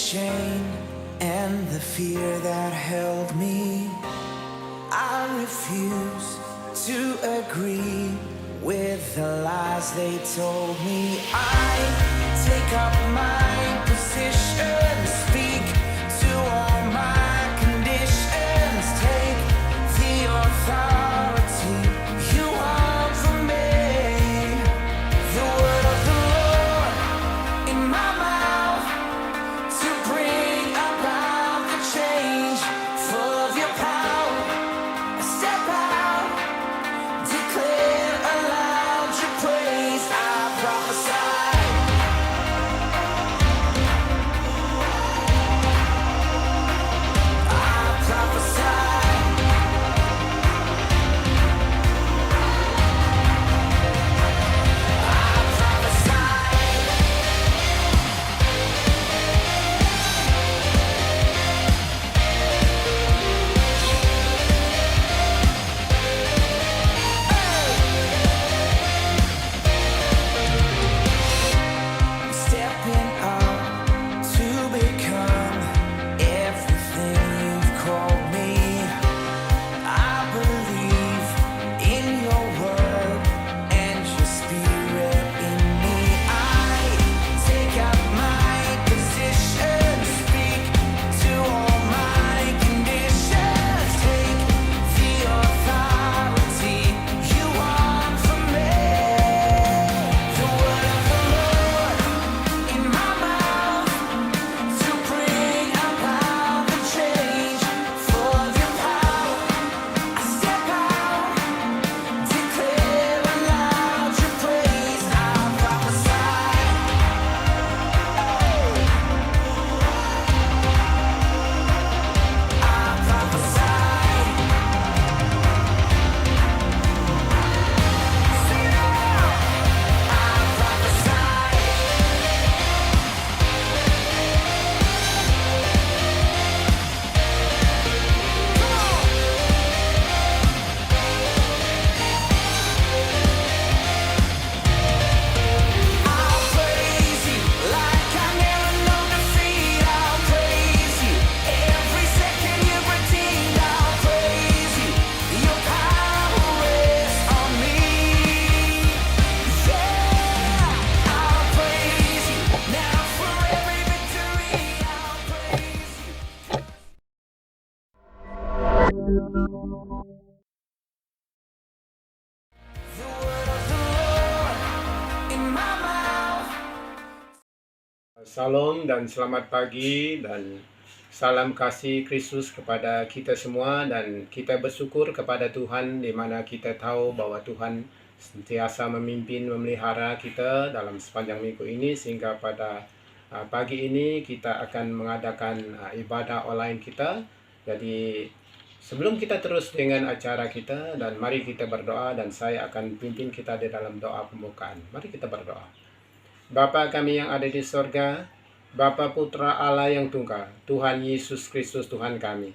shame and the fear that held me, I refuse to agree with the lies they told me. I take up my position, speak to all my conditions, take the authority you want from me. The word of the Lord in my mouth to bring about the change, full of your power. I step out, declare aloud your praise. I prophesy. I prophesy. I prophesy. I'm stepping up to become everything you've called me. I believe in your word and your spirit in me. I take up my position, speak to all my conditions, take the authority you want from me. The word of the Lord in my mouth to bring about the change, full of your power. I step out, declare aloud your praise. I prophesy. I prophesy. Sing it out. I prophesy. I'll praise you like I never known defeat. I'll praise you every second you redeemed. I'll praise you. Your power rests on me. Yeah, I'll praise you now for every victory. I'll praise you. The word of the Lord in my mouth. Salam dan selamat pagi dan salam kasih Kristus kepada kita semua, dan kita bersyukur kepada Tuhan di mana kita tahu bahwa Tuhan sentiasa memimpin memelihara kita dalam sepanjang minggu ini, sehingga pada pagi ini kita akan mengadakan ibadah online kita. Jadi sebelum kita terus dengan acara kita, dan mari kita berdoa, dan saya akan pimpin kita di dalam doa pembukaan. Mari kita berdoa. Bapa kami yang ada di sorga, Bapa Putra Allah yang tunggal, Tuhan Yesus Kristus Tuhan kami.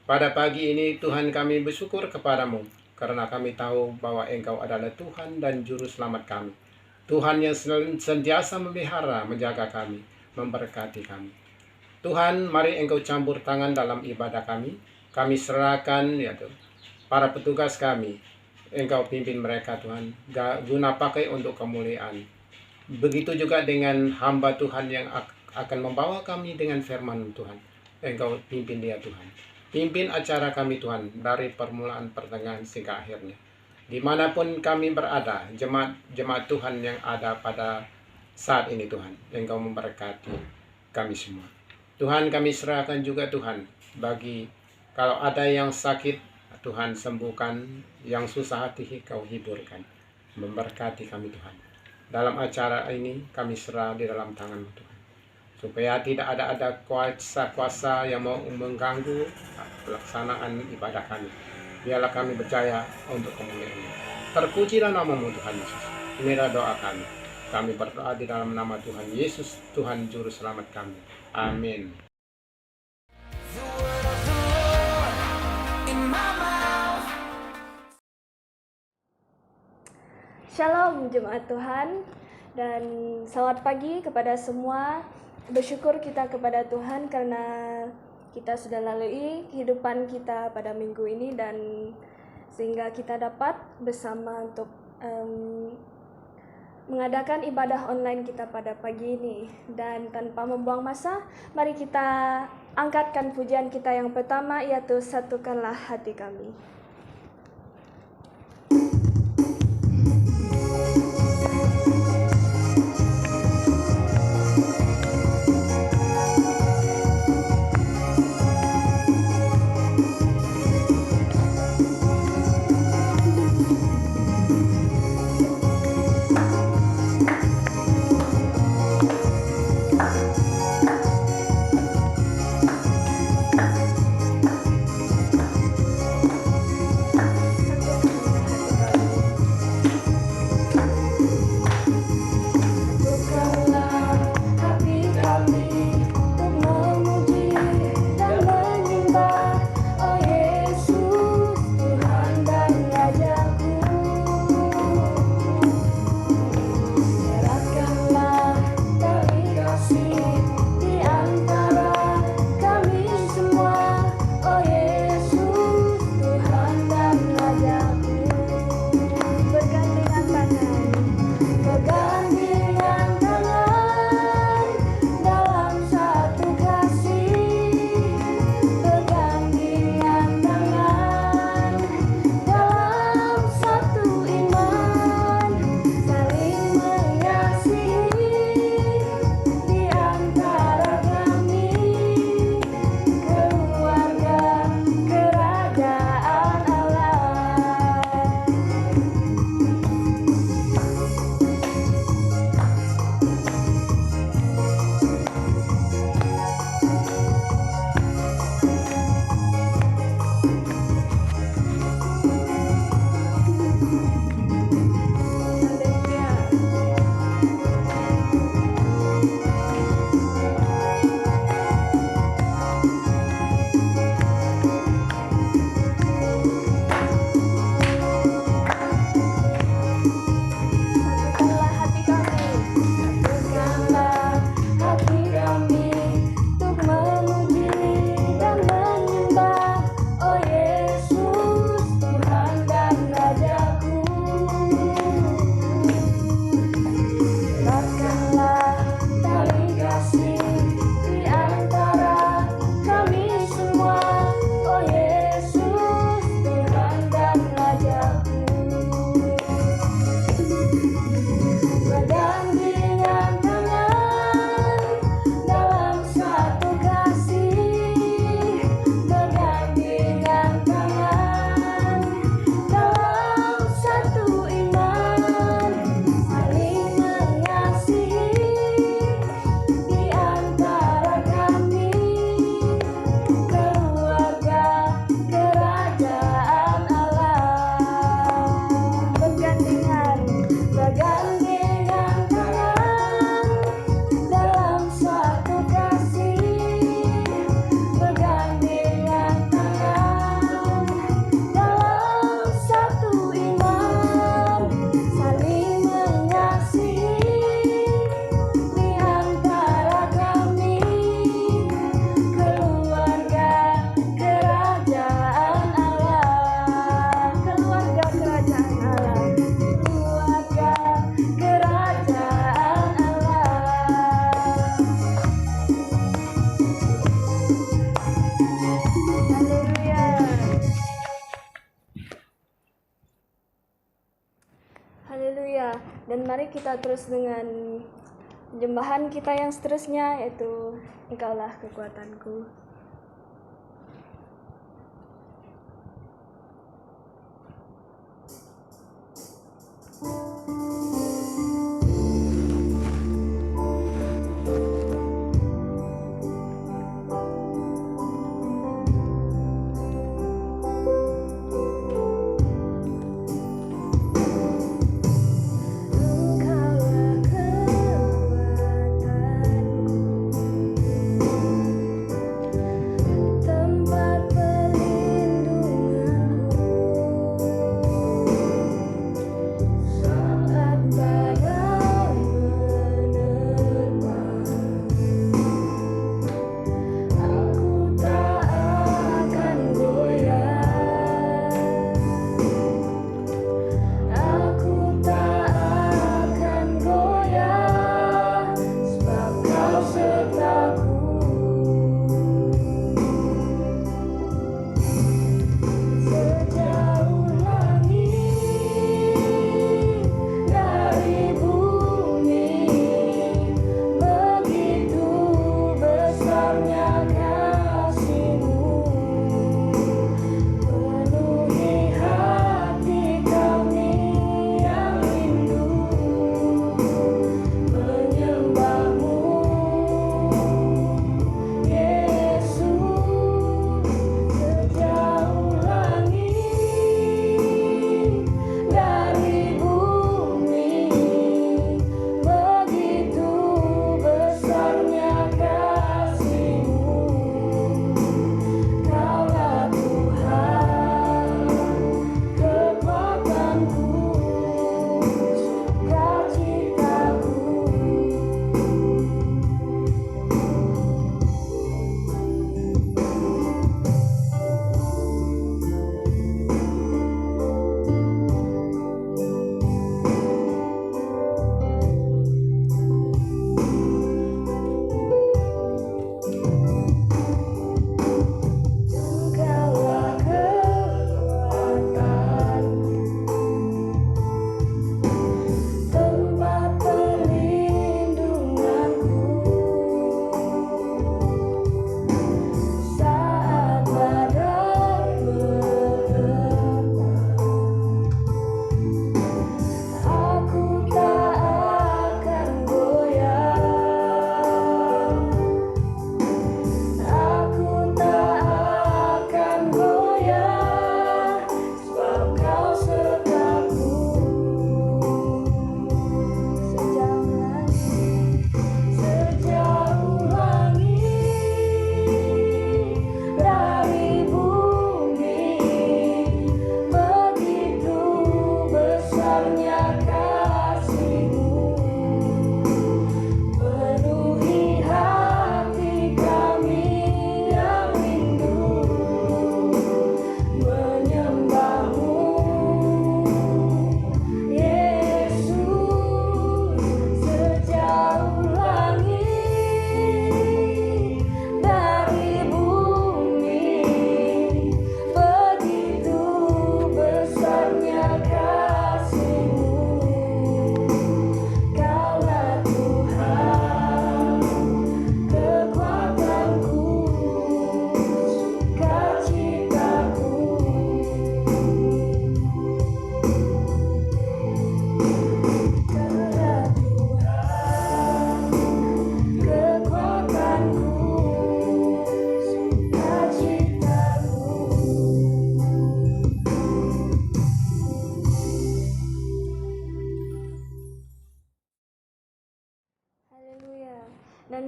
Pada pagi ini Tuhan kami bersyukur kepadamu, karena kami tahu bahwa Engkau adalah Tuhan dan Juru Selamat kami. Tuhan yang sentiasa memelihara, menjaga kami, memberkati kami. Tuhan, mari Engkau campur tangan dalam ibadah kami. Kami serahkan ya Tuhan, para petugas kami. Engkau pimpin mereka Tuhan, guna pakai untuk kemuliaan. Begitu juga dengan hamba Tuhan yang akan membawa kami dengan firman Tuhan. Engkau pimpin dia Tuhan. Pimpin acara kami Tuhan, dari permulaan, pertengahan, hingga akhirnya. Dimanapun kami berada, jemaat Tuhan yang ada pada saat ini Tuhan, Engkau memberkati kami semua. Tuhan, kami serahkan juga Tuhan, bagi kalau ada yang sakit, Tuhan sembuhkan, yang susah hati Kau hiburkan. Memberkati kami Tuhan. Dalam acara ini kami serah di dalam tangan-Mu Tuhan, supaya tidak ada kuasa-kuasa yang mau mengganggu pelaksanaan ibadah kami. Biarlah kami berjaya untuk kemuliaan-Mu. Terpujilah nama-Mu Tuhan Yesus. Inilah doa kami. Kami berdoa di dalam nama Tuhan Yesus, Tuhan Juru Selamat kami. Amin. The word of the Lord in my mouth. Shalom jemaat Tuhan, dan selamat pagi kepada semua. bersyukur kita kepada Tuhan karena kita sudah lalui kehidupan kita pada minggu ini dan sehingga kita dapat bersama untuk mengadakan ibadah online kita pada pagi ini. Dan tanpa membuang masa, mari kita angkatkan pujian kita yang pertama, yaitu Satukanlah Hati Kami. Haleluya. Dan mari kita terus dengan penyembahan kita yang seterusnya, yaitu Engkaulah Kekuatanku. Engkaulah kekuatanku.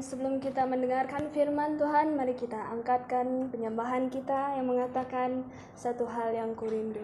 sebelum kita mendengarkan firman Tuhan, mari kita angkatkan penyembahan kita yang mengatakan satu hal yang kurindu.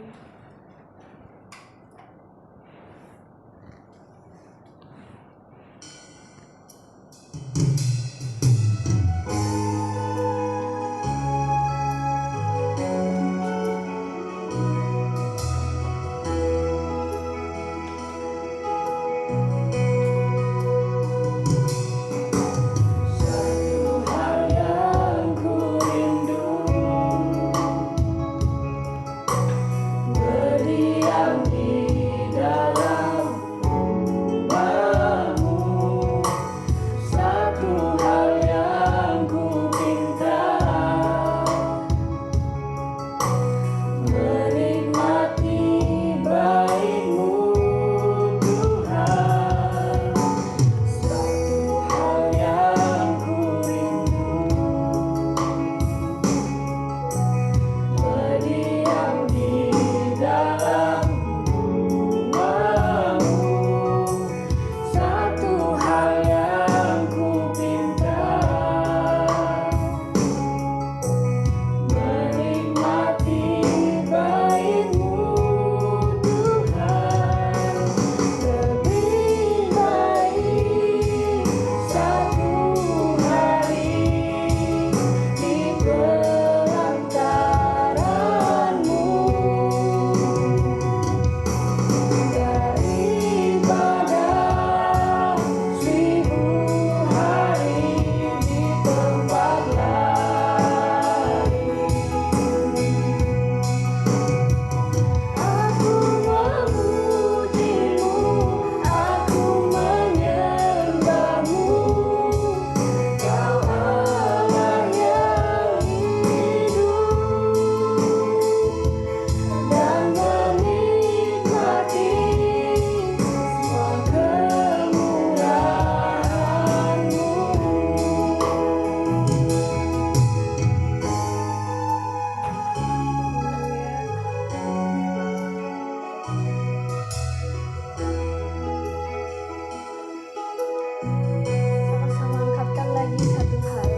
Sama-sama angkatkan lagi satu hal.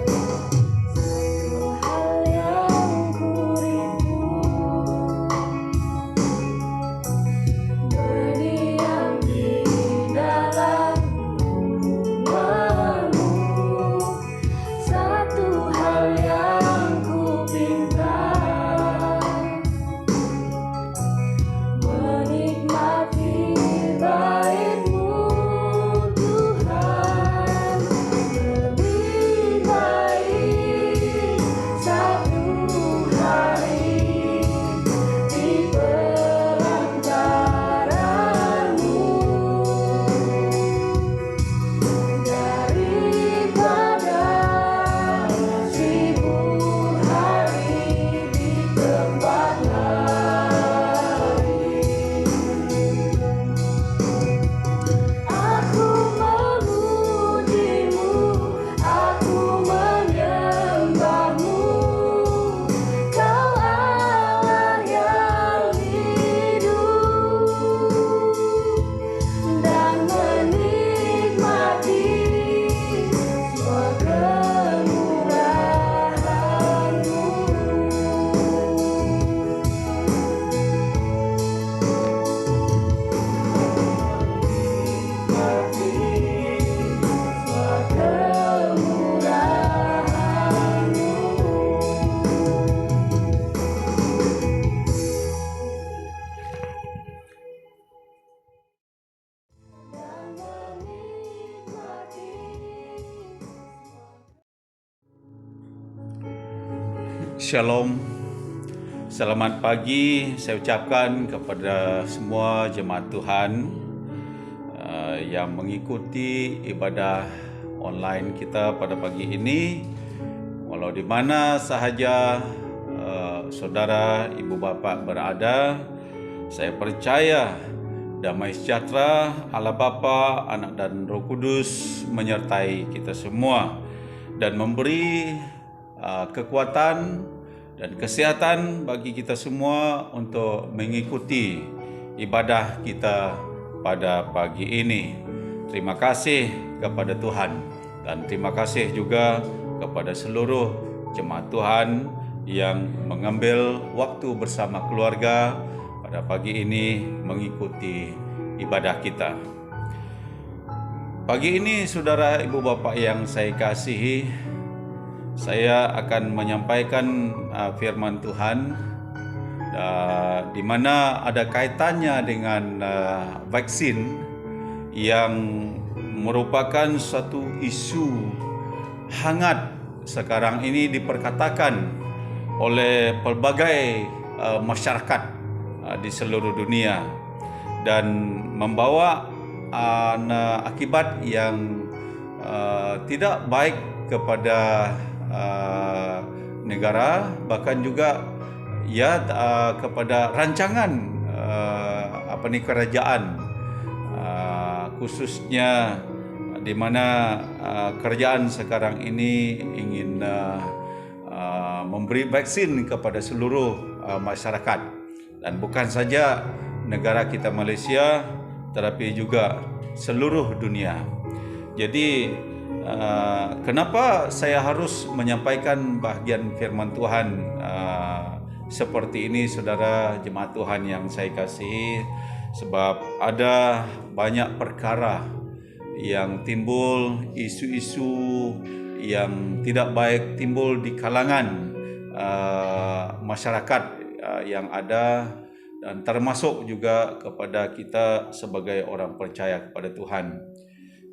Satu hal yang kurindu, berdiam di dalam rumah-Mu. Satu hal yang kupinta, menikmati bait-Mu Tuhan. Lebih baik satu hari di perantara-Mu daripada 1000 hari di tempat lain. Aku memuji-Mu, aku menyembah-Mu, Kau Allah yang hidup, dan menikmati semua kemurahan-Mu. Shalom, selamat pagi saya ucapkan kepada semua jemaat Tuhan yang mengikuti ibadah online kita pada pagi ini. Walau di mana sahaja saudara, ibu bapa berada, saya percaya damai sejahtera Allah Bapa, Anak dan Roh Kudus menyertai kita semua dan memberi kekuatan dan kesehatan bagi kita semua untuk mengikuti ibadah kita pada pagi ini. Terima kasih kepada Tuhan. Dan terima kasih juga kepada seluruh jemaat Tuhan yang mengambil waktu bersama keluarga pada pagi ini mengikuti ibadah kita. Pagi ini saudara ibu bapak yang saya kasihi, saya akan menyampaikan firman Tuhan di mana ada kaitannya dengan vaksin yang merupakan suatu isu hangat sekarang ini diperkatakan oleh pelbagai masyarakat di seluruh dunia dan membawa akibat yang tidak baik kepada negara, bahkan juga kepada rancangan kerajaan, khususnya di mana kerajaan sekarang ini ingin memberi vaksin kepada seluruh masyarakat, dan bukan saja negara kita Malaysia tetapi juga seluruh dunia. Jadi kenapa saya harus menyampaikan bahagian firman Tuhan seperti ini, saudara jemaat Tuhan yang saya kasihi? Sebab ada banyak perkara yang timbul, isu-isu yang tidak baik timbul di kalangan masyarakat yang ada, dan termasuk juga kepada kita sebagai orang percaya kepada Tuhan.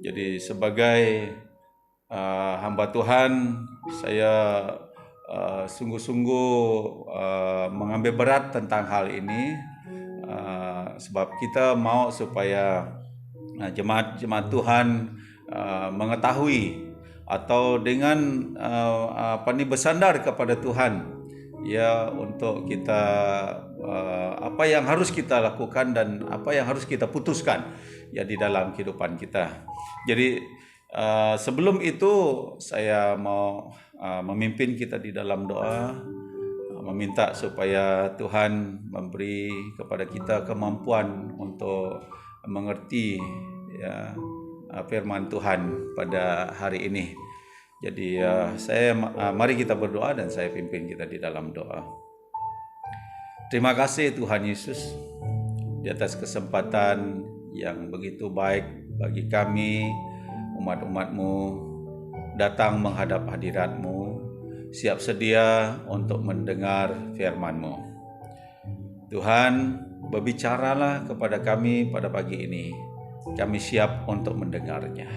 Jadi sebagai hamba Tuhan, saya sungguh-sungguh mengambil berat tentang hal ini, sebab kita mau supaya jemaat Tuhan mengetahui atau dengan bersandar kepada Tuhan, ya, untuk kita apa yang harus kita lakukan dan apa yang harus kita putuskan ya di dalam kehidupan kita. Jadi sebelum itu saya mau memimpin kita di dalam doa, meminta supaya Tuhan memberi kepada kita kemampuan untuk mengerti ya firman Tuhan pada hari ini. Jadi mari kita berdoa dan saya pimpin kita di dalam doa. Terima kasih Tuhan Yesus di atas kesempatan yang begitu baik bagi kami umat-umat-Mu datang menghadap hadirat-Mu, siap sedia untuk mendengar firman-Mu. Tuhan, berbicaralah kepada kami pada pagi ini. Kami siap untuk mendengarnya.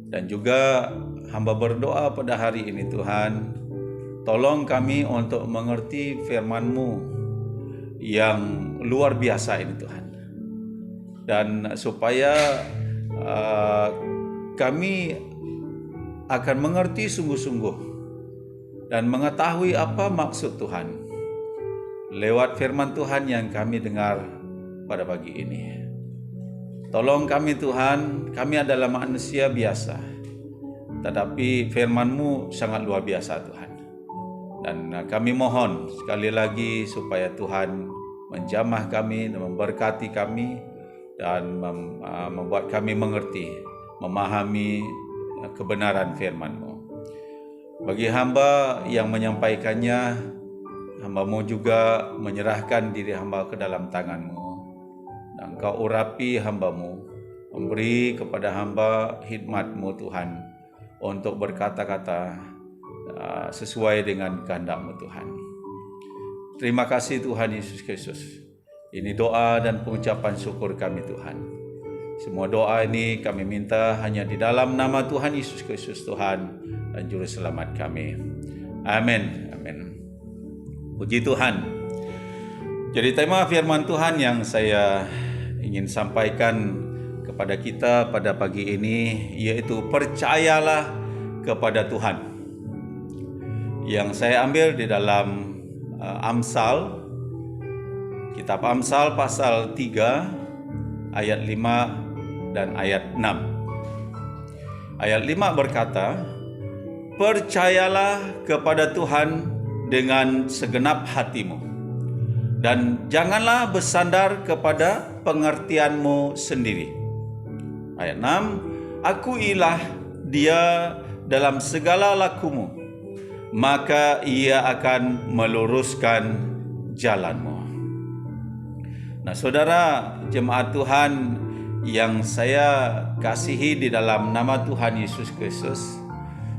Dan juga hamba berdoa pada hari ini, Tuhan, tolong kami untuk mengerti firman-Mu yang luar biasa ini, Tuhan. Dan supaya kami akan mengerti sungguh-sungguh dan mengetahui apa maksud Tuhan lewat firman Tuhan yang kami dengar pada pagi ini. Tolong kami Tuhan, kami adalah manusia biasa, tetapi firman-Mu sangat luar biasa Tuhan. Dan kami mohon sekali lagi supaya Tuhan menjamah kami dan memberkati kami dan membuat kami mengerti, memahami kebenaran firman-Mu. Bagi hamba yang menyampaikannya, hamba-Mu juga menyerahkan diri hamba ke dalam tangan-Mu. Dan Kau urapi hamba-Mu, memberi kepada hamba hikmat-Mu Tuhan, untuk berkata-kata sesuai dengan kehendak-Mu Tuhan. Terima kasih Tuhan Yesus Kristus. Ini doa dan pengucapan syukur kami Tuhan. Semua doa ini kami minta hanya di dalam nama Tuhan Yesus Kristus Tuhan dan Juru Selamat kami. Amin. Amin. Puji Tuhan. Jadi tema firman Tuhan yang saya ingin sampaikan kepada kita pada pagi ini yaitu percayalah kepada Tuhan. Yang saya ambil di dalam Amsal, kitab Amsal pasal 3 ayat 5 dan ayat 6. Ayat 5 berkata, "Percayalah kepada Tuhan dengan segenap hatimu, dan janganlah bersandar kepada pengertianmu sendiri." Ayat 6, "Akuilah dia dalam segala lakumu, maka ia akan meluruskan jalanmu. Nah, saudara jemaat Tuhan yang saya kasihi di dalam nama Tuhan Yesus Kristus,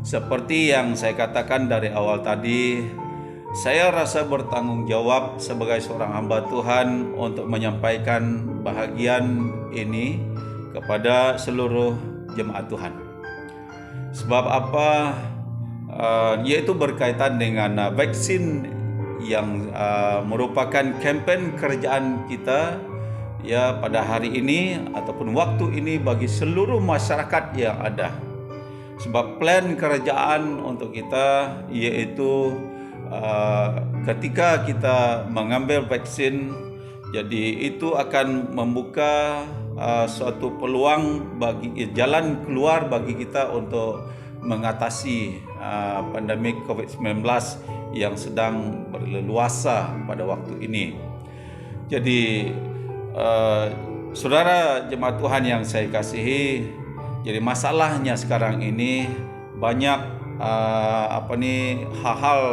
seperti yang saya katakan dari awal tadi, saya rasa bertanggung jawab sebagai seorang hamba Tuhan untuk menyampaikan bahagian ini kepada seluruh jemaat Tuhan. Sebab apa? Yaitu berkaitan dengan vaksin yang merupakan kempen kerjaan kita ya pada hari ini ataupun waktu ini bagi seluruh masyarakat yang ada. Sebab plan kerajaan untuk kita yaitu ketika kita mengambil vaksin, jadi itu akan membuka suatu peluang bagi jalan keluar bagi kita untuk mengatasi pandemik COVID-19 yang sedang berleluasa pada waktu ini. Jadi saudara jemaat Tuhan yang saya kasihi, jadi masalahnya sekarang ini banyak hal-hal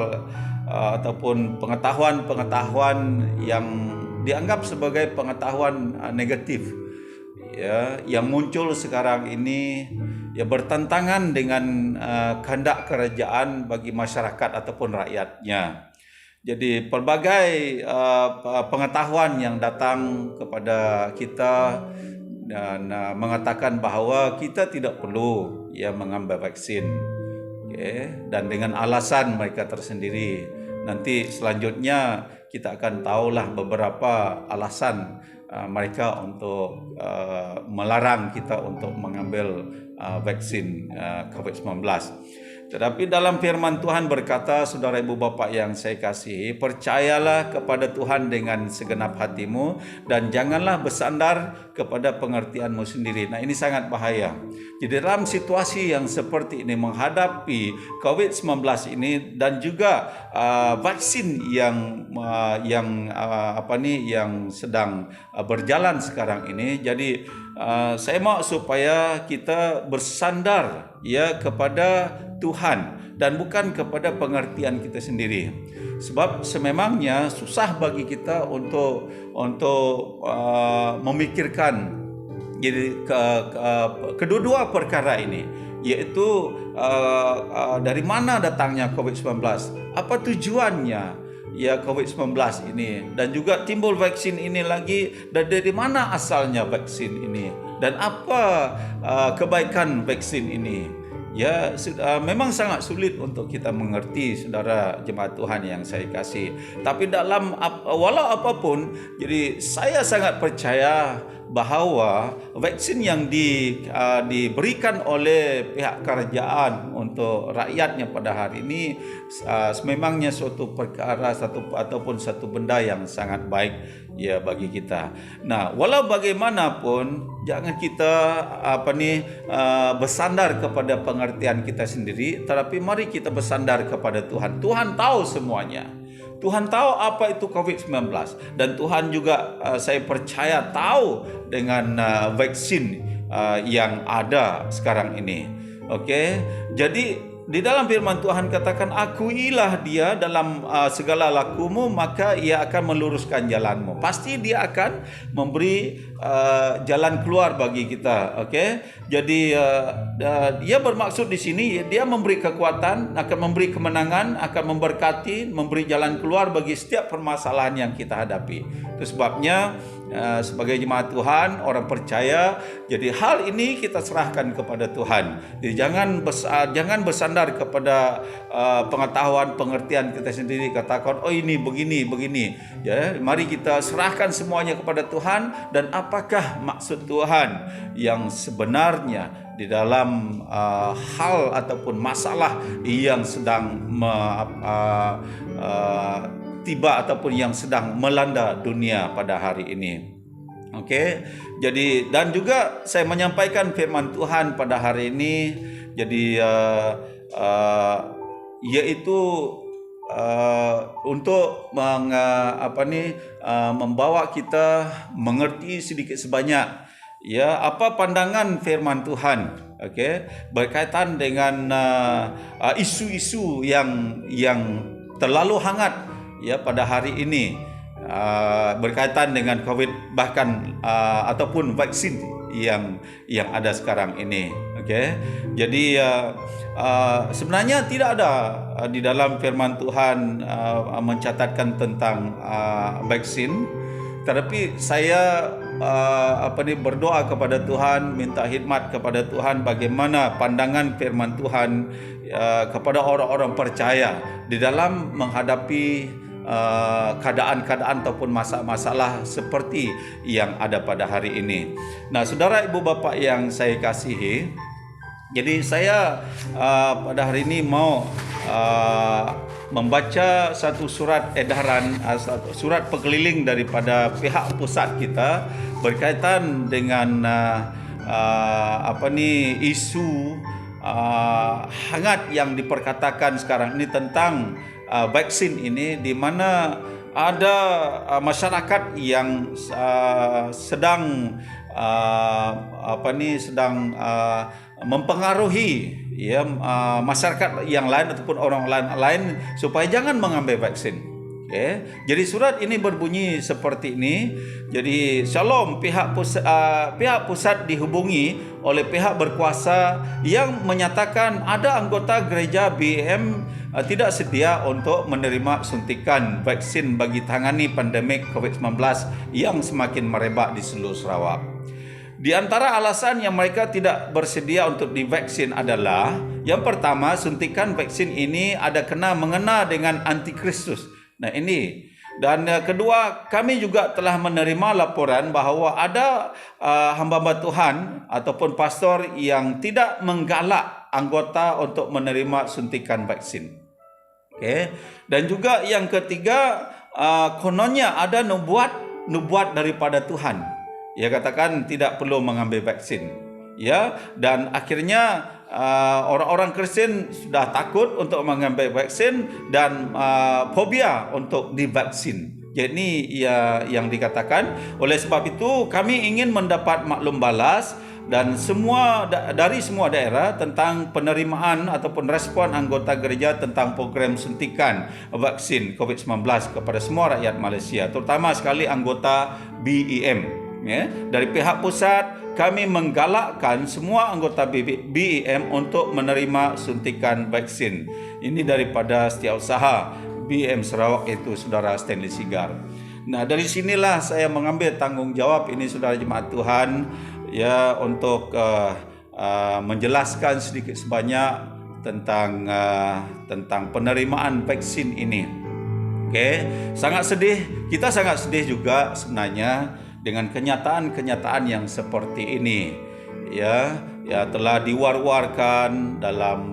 ataupun pengetahuan yang dianggap sebagai pengetahuan negatif ya yang muncul sekarang ini ya bertentangan dengan kehendak kerajaan bagi masyarakat ataupun rakyatnya. Jadi pelbagai pengetahuan yang datang kepada kita dan mengatakan bahawa kita tidak perlu ya mengambil vaksin. Dan dengan alasan mereka tersendiri. Nanti selanjutnya kita akan tahulah beberapa alasan mereka untuk melarang kita untuk mengambil vaksin COVID-19. Tetapi dalam firman Tuhan berkata, saudara ibu bapa yang saya kasihi, percayalah kepada Tuhan dengan segenap hatimu dan janganlah bersandar kepada pengertianmu sendiri. Nah, ini sangat bahaya. Jadi dalam situasi yang seperti ini menghadapi COVID-19 ini dan juga vaksin yang sedang berjalan sekarang ini, jadi saya mau supaya kita bersandar ya kepada Tuhan dan bukan kepada pengertian kita sendiri. Sebab sememangnya susah bagi kita untuk memikirkan jadi kedua-dua perkara ini, yaitu dari mana datangnya COVID-19, apa tujuannya ya COVID-19 ini, dan juga timbul vaksin ini lagi, dan dari mana asalnya vaksin ini, dan apa kebaikan vaksin ini. Ya, memang sangat sulit untuk kita mengerti, saudara jemaat Tuhan yang saya kasih. Tapi dalam walau apapun, jadi saya sangat percaya bahawa vaksin yang diberikan oleh pihak kerajaan untuk rakyatnya pada hari ini sememangnya suatu perkara ataupun satu benda yang sangat baik ya bagi kita. Nah, walau bagaimanapun jangan kita bersandar kepada pengertian kita sendiri, tetapi mari kita bersandar kepada Tuhan. Tuhan tahu semuanya. Tuhan tahu apa itu COVID-19 dan Tuhan juga saya percaya tahu dengan vaksin yang ada sekarang ini. Okey. Jadi di dalam firman Tuhan katakan, akuilah dia dalam segala lakumu, maka ia akan meluruskan jalanmu. Pasti dia akan memberi jalan keluar bagi kita. Okey. Jadi dia bermaksud di sini dia memberi kekuatan, akan memberi kemenangan, akan memberkati, memberi jalan keluar bagi setiap permasalahan yang kita hadapi. Itu sebabnya sebagai jemaat Tuhan, orang percaya, jadi hal ini kita serahkan kepada Tuhan. Jadi jangan bersandar kepada pengetahuan, pengertian kita sendiri, katakan oh ini begini. Ya, mari kita serahkan semuanya kepada Tuhan, dan apakah maksud Tuhan yang sebenarnya di dalam hal ataupun masalah yang sedang tiba ataupun yang sedang melanda dunia pada hari ini. Okey. Jadi dan juga saya menyampaikan firman Tuhan pada hari ini, jadi yaitu untuk membawa kita mengerti sedikit sebanyak ya apa pandangan firman Tuhan okey, berkaitan dengan isu-isu yang terlalu hangat ya pada hari ini, berkaitan dengan COVID, bahkan ataupun vaksin yang ada sekarang ini. Okey, jadi sebenarnya tidak ada di dalam firman Tuhan mencatatkan tentang vaksin, tetapi saya berdoa kepada Tuhan, minta hikmat kepada Tuhan bagaimana pandangan firman Tuhan kepada orang-orang percaya di dalam menghadapi keadaan-keadaan ataupun masalah-masalah seperti yang ada pada hari ini. Nah, saudara ibu bapa yang saya kasihi, jadi saya pada hari ini mau membaca satu surat edaran, surat pengkeliling daripada pihak pusat kita berkaitan dengan isu hangat yang diperkatakan sekarang ini tentang vaksin ini, di mana ada masyarakat yang sedang mempengaruhi ya masyarakat yang lain ataupun orang lain supaya jangan mengambil vaksin. Okay. Jadi surat ini berbunyi seperti ini. Jadi Shalom, pihak pusat dihubungi oleh pihak berkuasa yang menyatakan ada anggota gereja BEM tidak sedia untuk menerima suntikan vaksin bagi tangani pandemik COVID-19 yang semakin merebak di seluruh Sarawak. Di antara alasan yang mereka tidak bersedia untuk divaksin adalah, yang pertama, suntikan vaksin ini ada mengena dengan antikristus. Nah, ini. Dan kedua, kami juga telah menerima laporan bahawa ada hamba-hamba Tuhan ataupun pastor yang tidak menggalak anggota untuk menerima suntikan vaksin. Okay. Dan juga yang ketiga, kononnya ada nubuat daripada Tuhan. Ia katakan tidak perlu mengambil vaksin. Ya, dan akhirnya orang-orang Kristian sudah takut untuk mengambil vaksin dan fobia untuk divaksin. Jadi yang dikatakan, oleh sebab itu kami ingin mendapat maklum balas dan dari semua daerah tentang penerimaan ataupun respon anggota gereja tentang program suntikan vaksin COVID-19 kepada semua rakyat Malaysia, terutama sekali anggota BEM. Ya, dari pihak pusat kami menggalakkan semua anggota BEM untuk menerima suntikan vaksin. Ini daripada Setiausaha BEM Sarawak, itu saudara Stanley Sigar. Nah, dari sinilah saya mengambil tanggungjawab ini, saudara jemaat Tuhan, ya, untuk menjelaskan sedikit sebanyak tentang penerimaan vaksin ini. Okey, sangat sedih, kita sangat sedih juga sebenarnya dengan kenyataan-kenyataan yang seperti ini. Ya telah diwar-warkan dalam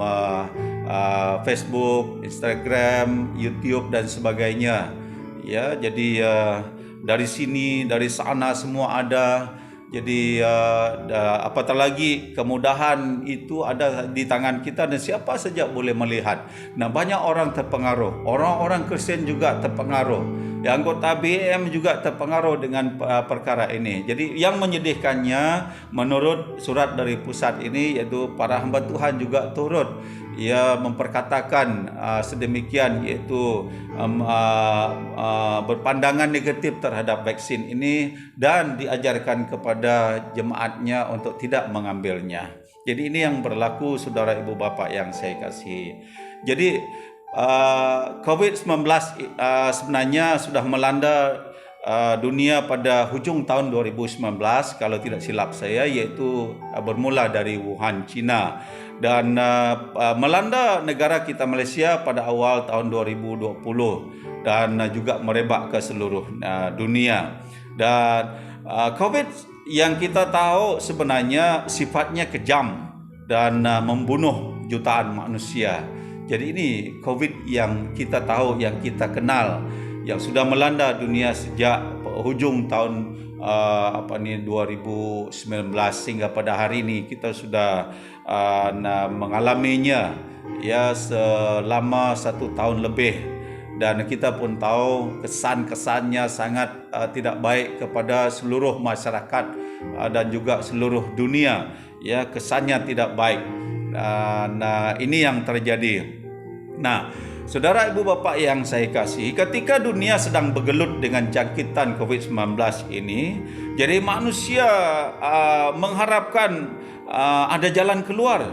Facebook, Instagram, YouTube dan sebagainya. Ya, jadi dari sini, dari sana semua ada. Jadi apatah lagi kemudahan itu ada di tangan kita dan siapa saja boleh melihat. Nah, banyak orang terpengaruh. Orang-orang Kristian juga terpengaruh. Anggota BEM juga terpengaruh dengan perkara ini. Jadi yang menyedihkannya, menurut surat dari pusat ini, iaitu para hamba Tuhan juga turut memperkatakan sedemikian, iaitu berpandangan negatif terhadap vaksin ini dan diajarkan kepada jemaatnya untuk tidak mengambilnya. Jadi ini yang berlaku, saudara ibu bapa yang saya kasihi. Jadi COVID-19 sebenarnya sudah melanda dunia pada hujung tahun 2019 kalau tidak silap saya, iaitu bermula dari Wuhan, China, dan melanda negara kita Malaysia pada awal tahun 2020 dan juga merebak ke seluruh dunia. Dan COVID yang kita tahu sebenarnya sifatnya kejam dan membunuh jutaan manusia. Jadi ini COVID yang kita tahu, yang kita kenal, yang sudah melanda dunia sejak hujung tahun 2019 sehingga pada hari ini kita sudah mengalaminya selama 1 tahun lebih. dan kita pun tahu kesan-kesannya sangat tidak baik kepada seluruh masyarakat dan juga seluruh dunia. Ya, kesannya tidak baik. Nah, ini yang terjadi. Nah, saudara, ibu, bapak yang saya kasihi, ketika dunia sedang bergelut dengan jangkitan COVID-19 ini, jadi manusia mengharapkan ada jalan keluar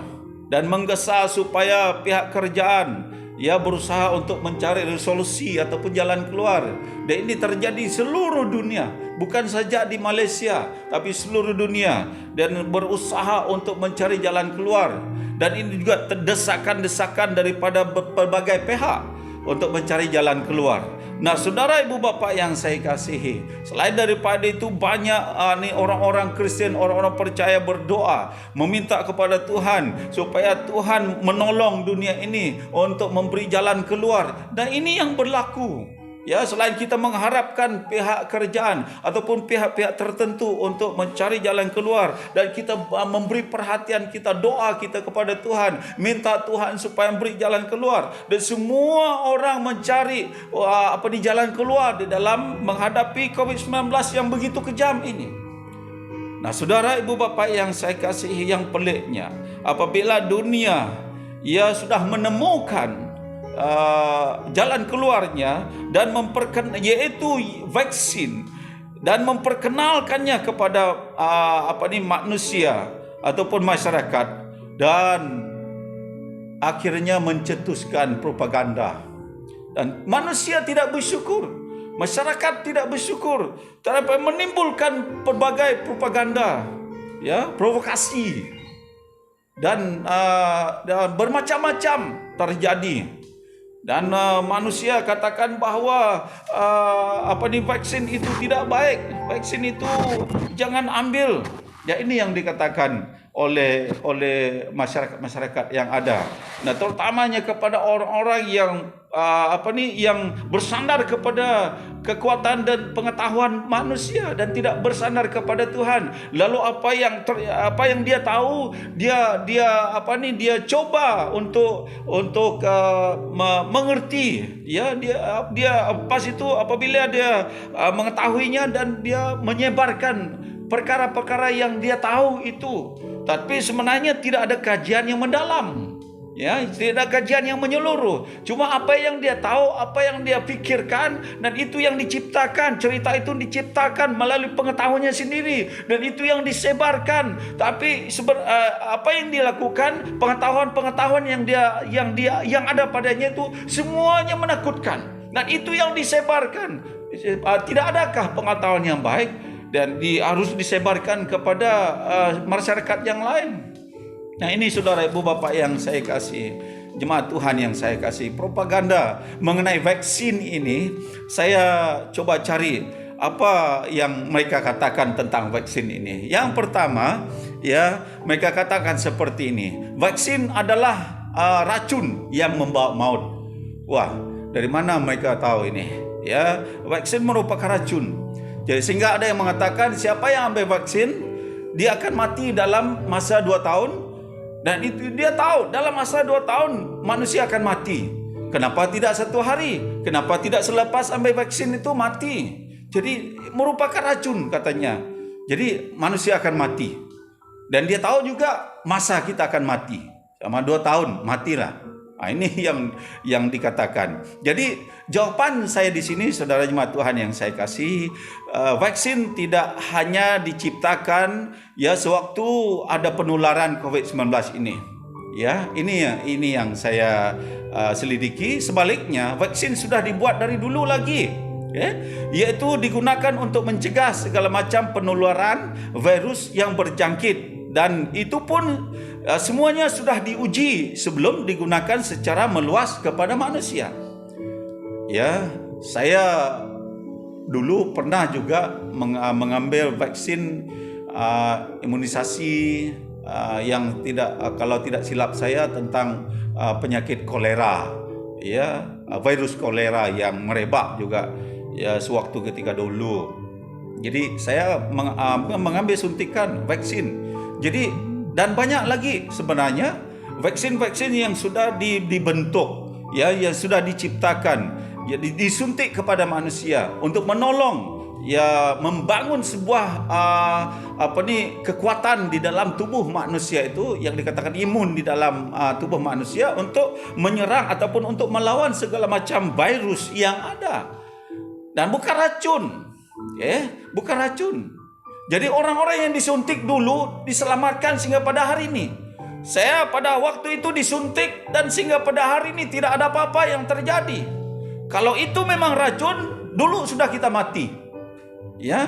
dan menggesa supaya pihak kerajaan berusaha untuk mencari resolusi ataupun jalan keluar. Dan ini terjadi seluruh dunia, bukan saja di Malaysia, tapi seluruh dunia, dan berusaha untuk mencari jalan keluar. Dan ini juga desakan-desakan daripada berbagai pihak untuk mencari jalan keluar. Nah, saudara, ibu, bapak yang saya kasihi, selain daripada itu banyak orang-orang Kristian, orang-orang percaya berdoa meminta kepada Tuhan supaya Tuhan menolong dunia ini untuk memberi jalan keluar. Dan ini yang berlaku. Ya, selain kita mengharapkan pihak kerajaan ataupun pihak-pihak tertentu untuk mencari jalan keluar, dan kita memberi perhatian kita, doa kita kepada Tuhan, minta Tuhan supaya memberi jalan keluar, dan semua orang mencari jalan keluar di dalam menghadapi COVID-19 yang begitu kejam ini. Nah, saudara, ibu, bapak yang saya kasihi, yang peliknya apabila dunia sudah menemukan jalan keluarnya dan yaitu vaksin, dan memperkenalkannya kepada manusia ataupun masyarakat, dan akhirnya mencetuskan propaganda, dan manusia tidak bersyukur, masyarakat tidak bersyukur, terdapat menimbulkan berbagai propaganda, provokasi, dan bermacam-macam terjadi. Dan manusia katakan bahawa vaksin itu tidak baik, vaksin itu jangan ambil. Ya, ini yang dikatakan oleh masyarakat yang ada. Nah, terutamanya kepada orang-orang yang yang bersandar kepada kekuatan dan pengetahuan manusia dan tidak bersandar kepada Tuhan. Lalu apa yang dia tahu, dia coba untuk mengerti. Ya, dia pas itu apabila dia mengetahuinya, dan dia menyebarkan perkara-perkara yang dia tahu itu, tapi sebenarnya tidak ada kajian yang mendalam. Ya, tidak ada kajian yang menyeluruh. Cuma apa yang dia tahu, apa yang dia pikirkan, dan itu yang diciptakan. Cerita itu diciptakan melalui pengetahuannya sendiri, dan itu yang disebarkan. Tapi apa yang dia lakukan, pengetahuan yang ada padanya itu semuanya menakutkan, dan itu yang disebarkan. Tidak adakah pengetahuan yang baik dan harus disebarkan kepada masyarakat yang lain? Nah, ini saudara, ibu, bapak yang saya kasih, jemaat Tuhan yang saya kasih, propaganda mengenai vaksin ini, saya coba cari apa yang mereka katakan tentang vaksin ini. Yang pertama, mereka katakan seperti ini: vaksin adalah racun yang membawa maut. Wah, dari mana mereka tahu ini? Ya, vaksin merupakan racun. Jadi sehingga ada yang mengatakan siapa yang ambil vaksin, dia akan mati dalam masa 2 tahun. Dan itu dia tahu dalam masa 2 tahun manusia akan mati. Kenapa tidak 1 hari? Kenapa tidak selepas ambil vaksin itu mati? Jadi merupakan racun katanya. Jadi manusia akan mati. Dan dia tahu juga masa kita akan mati. Sama 2 tahun matilah. Nah, ini yang dikatakan. Jadi jawaban saya di sini, saudara jemaat Tuhan yang saya kasih, vaksin tidak hanya diciptakan sewaktu ada penularan COVID-19 ini. Ya, ini yang saya selidiki. Sebaliknya, vaksin sudah dibuat dari dulu lagi, yaitu digunakan untuk mencegah segala macam penularan virus yang berjangkit, dan itu pun semuanya sudah diuji sebelum digunakan secara meluas kepada manusia. Ya, saya dulu pernah juga mengambil vaksin imunisasi yang kalau tidak silap saya tentang penyakit kolera, virus kolera yang merebak juga sewaktu ketika dulu. Jadi saya mengambil suntikan vaksin. Jadi, dan banyak lagi sebenarnya vaksin-vaksin yang sudah dibentuk, yang sudah diciptakan jadi disuntik kepada manusia untuk menolong, ya, membangun sebuah kekuatan di dalam tubuh manusia itu yang dikatakan imun di dalam tubuh manusia untuk menyerang ataupun untuk melawan segala macam virus yang ada, dan bukan racun, bukan racun. Jadi orang-orang yang disuntik dulu diselamatkan sehingga pada hari ini. Saya pada waktu itu disuntik dan sehingga pada hari ini tidak ada apa-apa yang terjadi. Kalau itu memang racun, dulu sudah kita mati. Ya,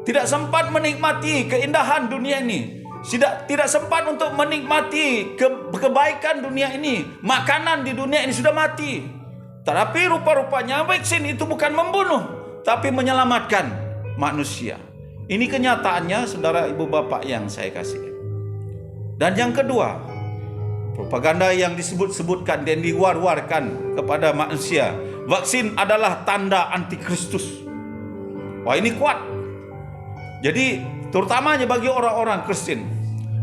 tidak sempat menikmati keindahan dunia ini, tidak sempat untuk menikmati kebaikan dunia ini, makanan di dunia ini sudah mati. Tetapi rupa-rupanya vaksin itu bukan membunuh, tapi menyelamatkan manusia. Ini kenyataannya, saudara ibu bapak yang saya kasih. Dan yang kedua, propaganda yang disebut-sebutkan dan diwar-warkan kepada manusia, vaksin adalah tanda antikristus. Wah, ini kuat. Jadi terutamanya bagi orang-orang Kristen.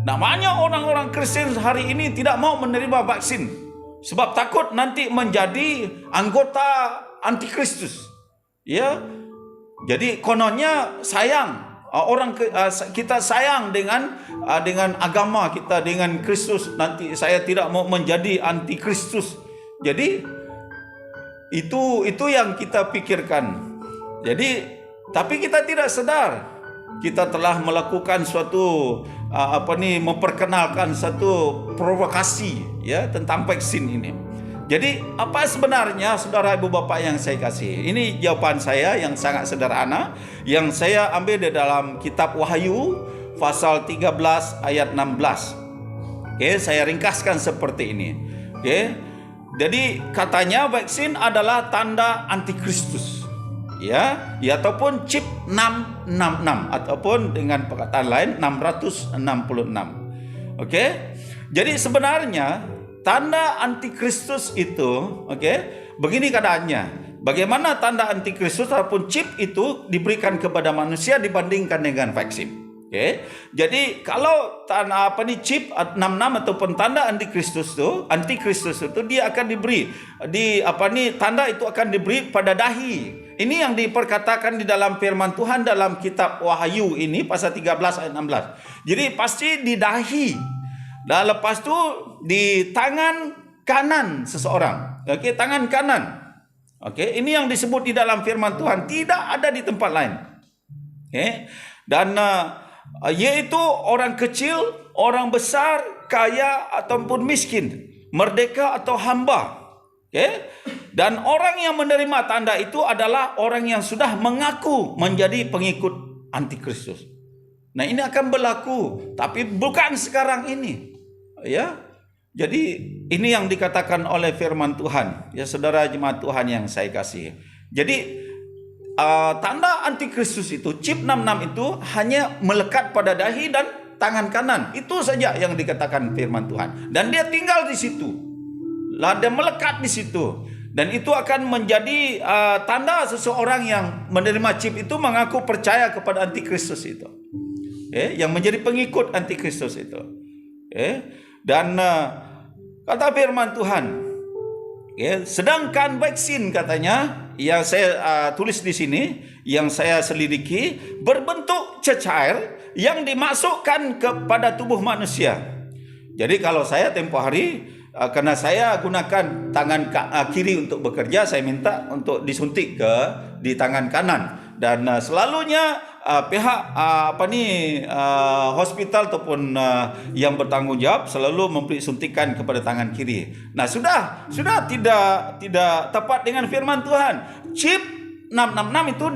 Namanya orang-orang Kristen hari ini tidak mau menerima vaksin sebab takut nanti menjadi anggota antikristus. Ya. Jadi kononnya sayang, kita sayang dengan agama kita, dengan Kristus. Nanti saya tidak mau menjadi antikristus. Jadi itu yang kita pikirkan. Jadi tapi kita tidak sadar kita telah melakukan suatu memperkenalkan satu provokasi, ya, tentang vaksin ini. Jadi apa sebenarnya, saudara ibu bapak yang saya kasih? Ini jawaban saya yang sangat sederhana, yang saya ambil di dalam kitab Wahyu pasal 13 ayat 16. Saya ringkaskan seperti ini. Jadi katanya vaksin adalah tanda antikristus. Ya, ataupun chip 666 ataupun dengan perkataan lain 666. Jadi sebenarnya tanda antikristus itu, begini keadaannya. Bagaimana tanda antikristus ataupun chip itu diberikan kepada manusia dibandingkan dengan vaksin. Jadi kalau chip 66 ataupun tanda antikristus itu dia akan diberi tanda itu akan diberi pada dahi. Ini yang diperkatakan di dalam firman Tuhan dalam kitab Wahyu ini pasal 13 ayat 16. Jadi pasti di dahi. Dan lepas tu di tangan kanan seseorang. Tangan kanan. Ini yang disebut di dalam firman Tuhan, tidak ada di tempat lain. Dan yaitu orang kecil, orang besar, kaya ataupun miskin, merdeka atau hamba. Dan orang yang menerima tanda itu adalah orang yang sudah mengaku menjadi pengikut antikristus. Nah, ini akan berlaku, tapi bukan sekarang ini. Ya. Jadi ini yang dikatakan oleh firman Tuhan, ya saudara jemaat Tuhan yang saya kasih. Jadi tanda antikristus itu, chip 66 itu hanya melekat pada dahi dan tangan kanan. Itu saja yang dikatakan firman Tuhan. Dan dia tinggal di situ. Dia melekat di situ. Dan itu akan menjadi tanda seseorang yang menerima chip itu mengaku percaya kepada antikristus itu. Yang menjadi pengikut antikristus itu. Dan kata firman Tuhan, sedangkan vaksin katanya yang saya tulis di sini, yang saya selidiki, berbentuk cecair yang dimasukkan kepada tubuh manusia. Jadi kalau saya tempoh hari, karena saya gunakan tangan kiri untuk bekerja, saya minta untuk disuntik di tangan kanan. Dan selalunya pihak hospital ataupun yang bertanggung jawab selalu memberi suntikan kepada tangan kiri. Nah, sudah tidak tepat dengan firman Tuhan. Chip 666 itu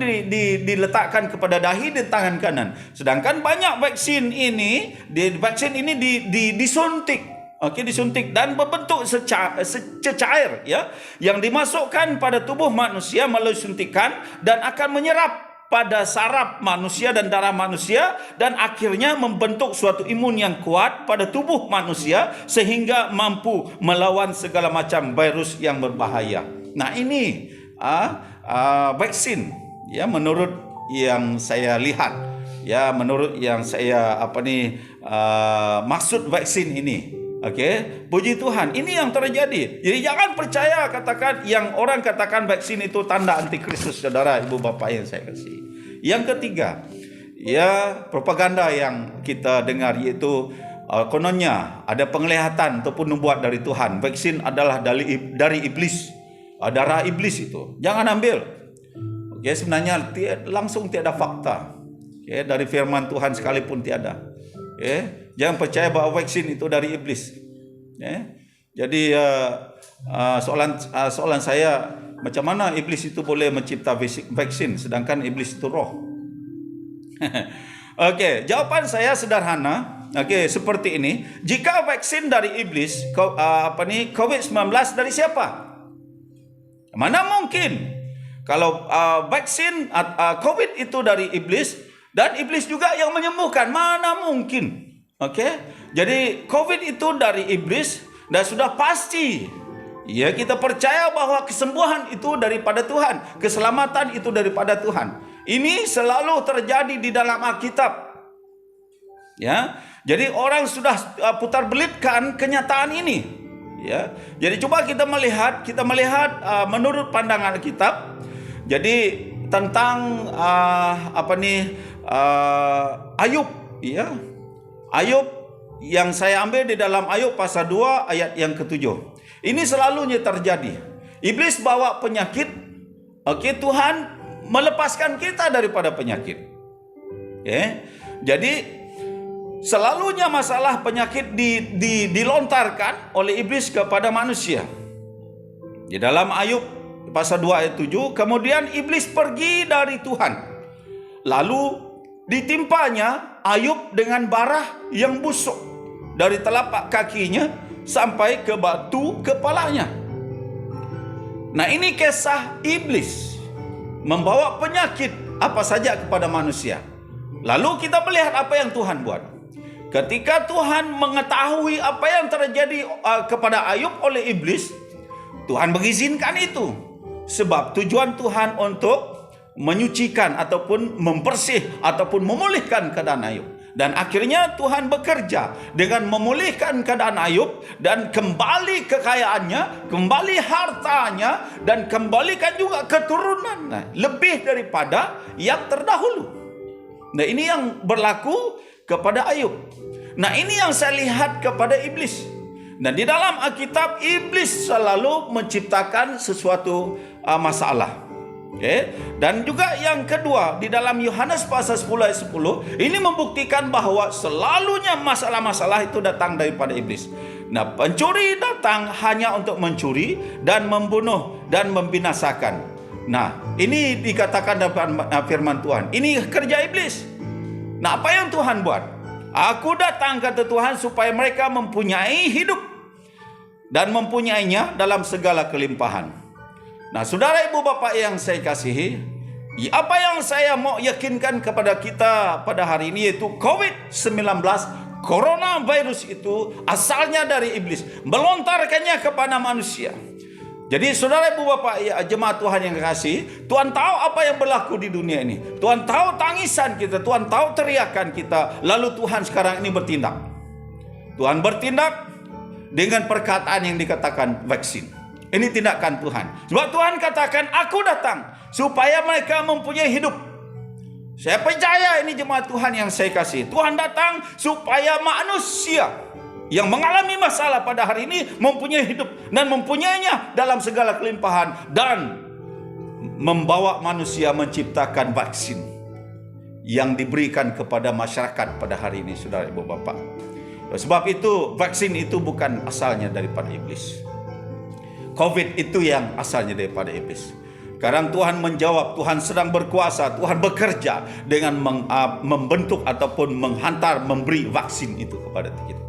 diletakkan kepada dahi dan tangan kanan. Sedangkan banyak vaksin ini disuntik. Disuntik dan berbentuk cecair, ya, yang dimasukkan pada tubuh manusia melalui suntikan dan akan menyerap pada saraf manusia dan darah manusia dan akhirnya membentuk suatu imun yang kuat pada tubuh manusia sehingga mampu melawan segala macam virus yang berbahaya. Nah, ini vaksin, ya, menurut yang saya lihat, ya, menurut yang saya maksud vaksin ini. Okey, puji Tuhan. Ini yang terjadi. Jadi jangan percaya katakan yang orang katakan vaksin itu tanda antikristus, saudara, ibu bapa yang saya kasih. Yang ketiga, ya propaganda yang kita dengar yaitu kononnya ada penglihatan ataupun nubuat dari Tuhan. Vaksin adalah dari iblis, darah iblis itu. Jangan ambil. Okey, sebenarnya langsung tiada fakta. Okey, dari firman Tuhan sekalipun tiada. Okey, jangan percaya bahawa vaksin itu dari iblis. Jadi soalan saya, macam mana iblis itu boleh mencipta vaksin sedangkan iblis itu roh? Okey, jawapan saya sederhana. Okey, seperti ini. Jika vaksin dari iblis, COVID-19 dari siapa? Mana mungkin? Kalau vaksin COVID itu dari iblis dan iblis juga yang menyembuhkan, mana mungkin? Okey, jadi COVID itu dari iblis dan sudah pasti. Ya, kita percaya bahwa kesembuhan itu daripada Tuhan, keselamatan itu daripada Tuhan. Ini selalu terjadi di dalam Alkitab. Ya, jadi orang sudah putar belitkan kenyataan ini. Ya, jadi coba kita melihat menurut pandangan Alkitab. Jadi tentang Ayub, ya. Ayub yang saya ambil di dalam Ayub pasal 2 ayat yang ke-7. Ini selalunya terjadi. Iblis bawa penyakit. Okey, Tuhan melepaskan kita daripada penyakit. Jadi selalunya masalah penyakit dilontarkan oleh iblis kepada manusia. Di dalam Ayub pasal 2 ayat 7, kemudian iblis pergi dari Tuhan. Lalu ditimpanya Ayub dengan barah yang busuk dari telapak kakinya sampai ke batu kepalanya. Nah, ini kisah iblis membawa penyakit apa saja kepada manusia. Lalu kita melihat apa yang Tuhan buat. Ketika Tuhan mengetahui apa yang terjadi kepada Ayub oleh iblis, Tuhan mengizinkan itu. Sebab tujuan Tuhan untuk menyucikan ataupun membersih ataupun memulihkan keadaan Ayub. Dan akhirnya Tuhan bekerja dengan memulihkan keadaan Ayub dan kembali kekayaannya, kembali hartanya, dan kembalikan juga keturunannya lebih daripada yang terdahulu. Nah, ini yang berlaku kepada Ayub. Nah, ini yang saya lihat kepada iblis. Nah, di dalam Alkitab iblis selalu menciptakan sesuatu masalah. Okay. Dan juga yang kedua, di dalam Yohanes pasal 10 ayat 10, ini membuktikan bahwa selalunya masalah-masalah itu datang daripada iblis. Nah, pencuri datang hanya untuk mencuri dan membunuh dan membinasakan. Nah, ini dikatakan dalam firman Tuhan. Ini kerja iblis. Nah, apa yang Tuhan buat? Aku datang, kata Tuhan, supaya mereka mempunyai hidup dan mempunyainya dalam segala kelimpahan. Nah, saudara ibu bapa yang saya kasihi, apa yang saya mau yakinkan kepada kita pada hari ini yaitu COVID-19, coronavirus itu asalnya dari iblis, melontarkannya kepada manusia. Jadi saudara ibu bapa jemaat Tuhan yang kasih, Tuhan tahu apa yang berlaku di dunia ini. Tuhan tahu tangisan kita, Tuhan tahu teriakan kita. Lalu Tuhan sekarang ini bertindak. Tuhan bertindak dengan perkataan yang dikatakan vaksin. Ini tindakan Tuhan. Sebab Tuhan katakan, aku datang supaya mereka mempunyai hidup. Saya percaya ini jemaat Tuhan yang saya kasih. Tuhan datang supaya manusia yang mengalami masalah pada hari ini mempunyai hidup dan mempunyainya dalam segala kelimpahan, dan membawa manusia menciptakan vaksin yang diberikan kepada masyarakat pada hari ini, saudara ibu bapa. Sebab itu vaksin itu bukan asalnya daripada iblis. COVID itu yang asalnya daripada iblis. Sekarang Tuhan menjawab, Tuhan sedang berkuasa, Tuhan bekerja dengan membentuk ataupun menghantar, memberi vaksin itu kepada kita.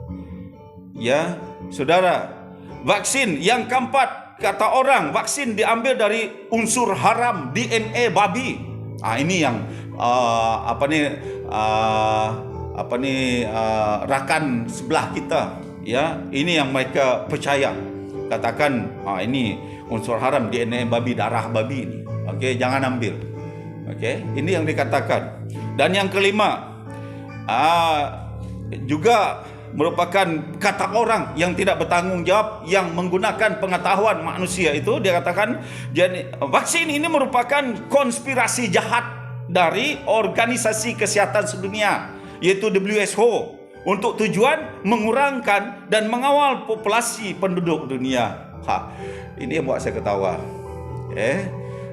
Ya, saudara, vaksin yang keempat, kata orang, vaksin diambil dari unsur haram DNA babi. Ini yang rakan sebelah kita, ya, ini yang mereka percaya. Katakan ini unsur haram DNA babi, darah babi ini. Okey, jangan ambil. Okey, ini yang dikatakan. Dan yang kelima, juga merupakan kata orang yang tidak bertanggung jawab yang menggunakan pengetahuan manusia itu. Dia katakan jadi vaksin ini merupakan konspirasi jahat dari organisasi kesihatan sedunia yaitu WHO untuk tujuan mengurangkan dan mengawal populasi penduduk dunia. Ini yang buat saya ketawa.